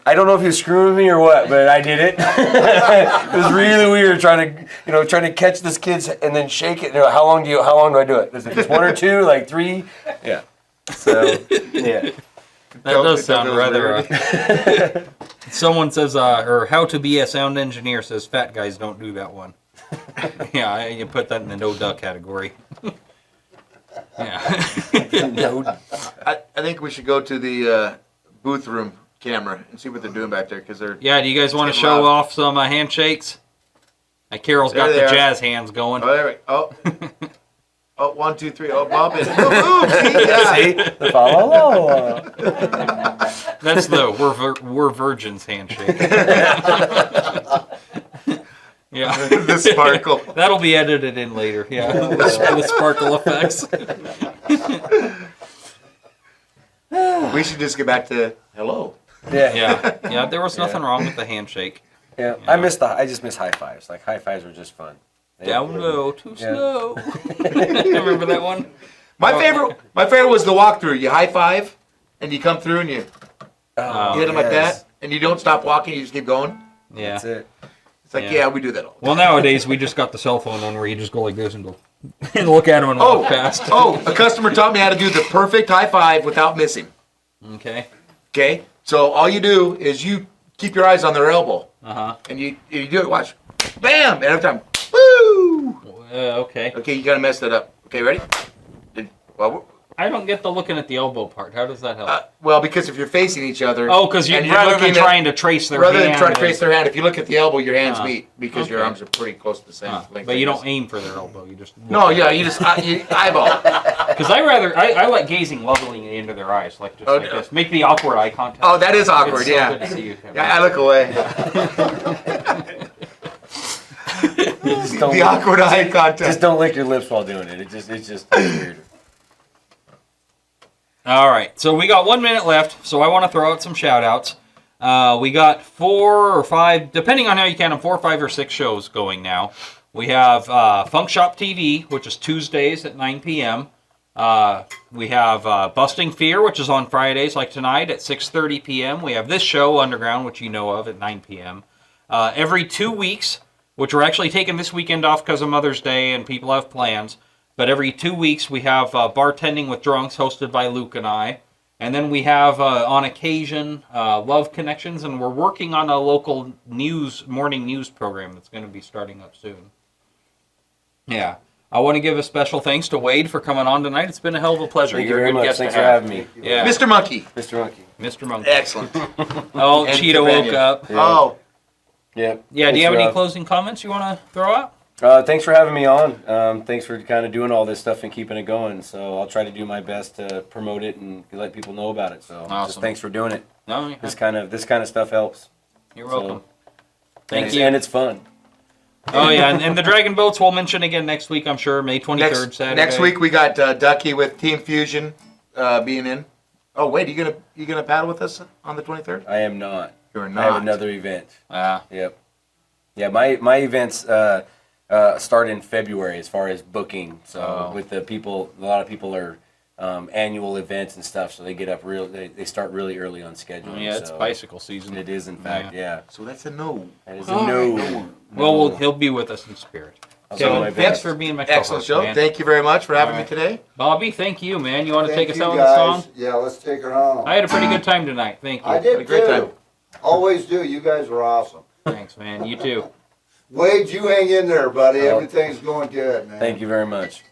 I don't know if he was screwing me or what, but I did it. It was really weird trying to catch this kid's and then shake it. How long do I do it? Is it just 1 or 2, like 3? Yeah. So yeah. That does sound rather. Someone says, or how to be a sound engineer says, fat guys don't do that one. Yeah, you put that in the no duh category. Yeah. No. I think we should go to the booth room camera and see what they're doing back there because they're. Yeah, do you guys want to It's show getting loud. off some handshakes? Carol's got There the they are. jazz hands going. Oh, there we go. Oh, 1, 2, 3. Oh, bump it. Boom, see? Yeah. See? The follow. That's the we're virgins handshake. Yeah. The sparkle. That'll be edited in later. Yeah, the sparkle effects. We should just get back to hello. Yeah. Yeah. There was nothing wrong with the handshake. Yeah. I just miss high fives. Like high fives are just fun. Down low, too Yeah. slow. Remember that one? My favorite was the walkthrough. You high five, and you come through and you hit them like that, and you don't stop walking. You just keep going. Yeah. That's it. It's like, Yeah. yeah, we do that all. Well, nowadays we just got the cell phone one where you just go like this and go and look at them and walk past. Oh, a customer taught me how to do the perfect high five without missing. Okay. Okay, so all you do is you keep your eyes on their elbow, and you do it. Watch, bam, and every time, woo. Okay. Okay, you gotta mess that up. Okay, ready? Well, I don't get the looking at the elbow part. How does that help? well, because if you're facing each other, Oh, because and you're rather looking than at- trying to trace their rather hand. than trying to trace their hand, if you look at the elbow, your hands Uh-huh. meet because your Okay. arms are pretty close to the same length. But you I don't guess. aim for their elbow. You just No, yeah, you just you eyeball. Because I like gazing lovingly into their eyes, like just Oh, like this. Make the awkward eye contact. Oh, that is awkward. It's so Yeah. good to see you. Yeah, I look away. Just don't, The awkward eye contact. just don't lick your lips while doing it. It's just weird. All right, so we got 1 minute left, so I want to throw out some shout outs. We got 4 or 5, depending on how you count them, 4, 5, or 6 shows going now. We have Funk Shop TV, which is Tuesdays at 9 p.m. We have Busting Fear, which is on Fridays, like tonight, at 6:30 p.m. We have this show, Underground, which you know of, at 9 p.m. Every 2 weeks, which we're actually taking this weekend off because of Mother's Day and people have plans. But every 2 weeks, we have Bartending with Drunks, hosted by Luke and I. And then we have, on occasion, Love Connections, and we're working on a local morning news program that's going to be starting up soon. Yeah. I want to give a special thanks to Wade for coming on tonight. It's been a hell of a pleasure. Thank you You're a very good much. guest Thanks to for have. having me. Yeah. Mr. Monkey. Mr. Monkey. Mr. Monkey. Excellent. Oh, And Cheetah woke companion. up. Yeah. Oh, Yeah. Yeah, do you have Thanks any for, closing comments you want to throw out? Thanks for having me on. Thanks for kind of doing all this stuff and keeping it going. So I'll try to do my best to promote it and let people know about it. So just Awesome. thanks for doing it. No, This kind of stuff helps. you're So- welcome. Thank and you. And it's fun. Oh, yeah, and the Dragon Boats we'll mention again next week, I'm sure, May 23rd, Saturday. next week we got Ducky with Team Fusion being in. Oh wait, you gonna paddle with us on the 23rd? I am not. You're I not. have another event. Ah, Yep. Yeah, my events start in February as far as booking. So Oh. with the people, a lot of people are annual events and stuff, so they get up they start really early on scheduling. yeah, it's so bicycle season. It is, in fact, yeah. So that's a no. That is a no. Well, he'll be with us in spirit. I'll So, do my thanks best. for being my Excellent co-host, show. man. Thank you very much for having All me right. today. Bobby, thank you, man. You want to Thank take us you, out with a guys. song? Yeah, let's take her home. I had a pretty good time tonight. Thank you. I did a great too. time. Always do. You guys were awesome. Thanks, man. You too. Wade, you hang in there, buddy. Oh. Everything's going good, man. Thank you very much.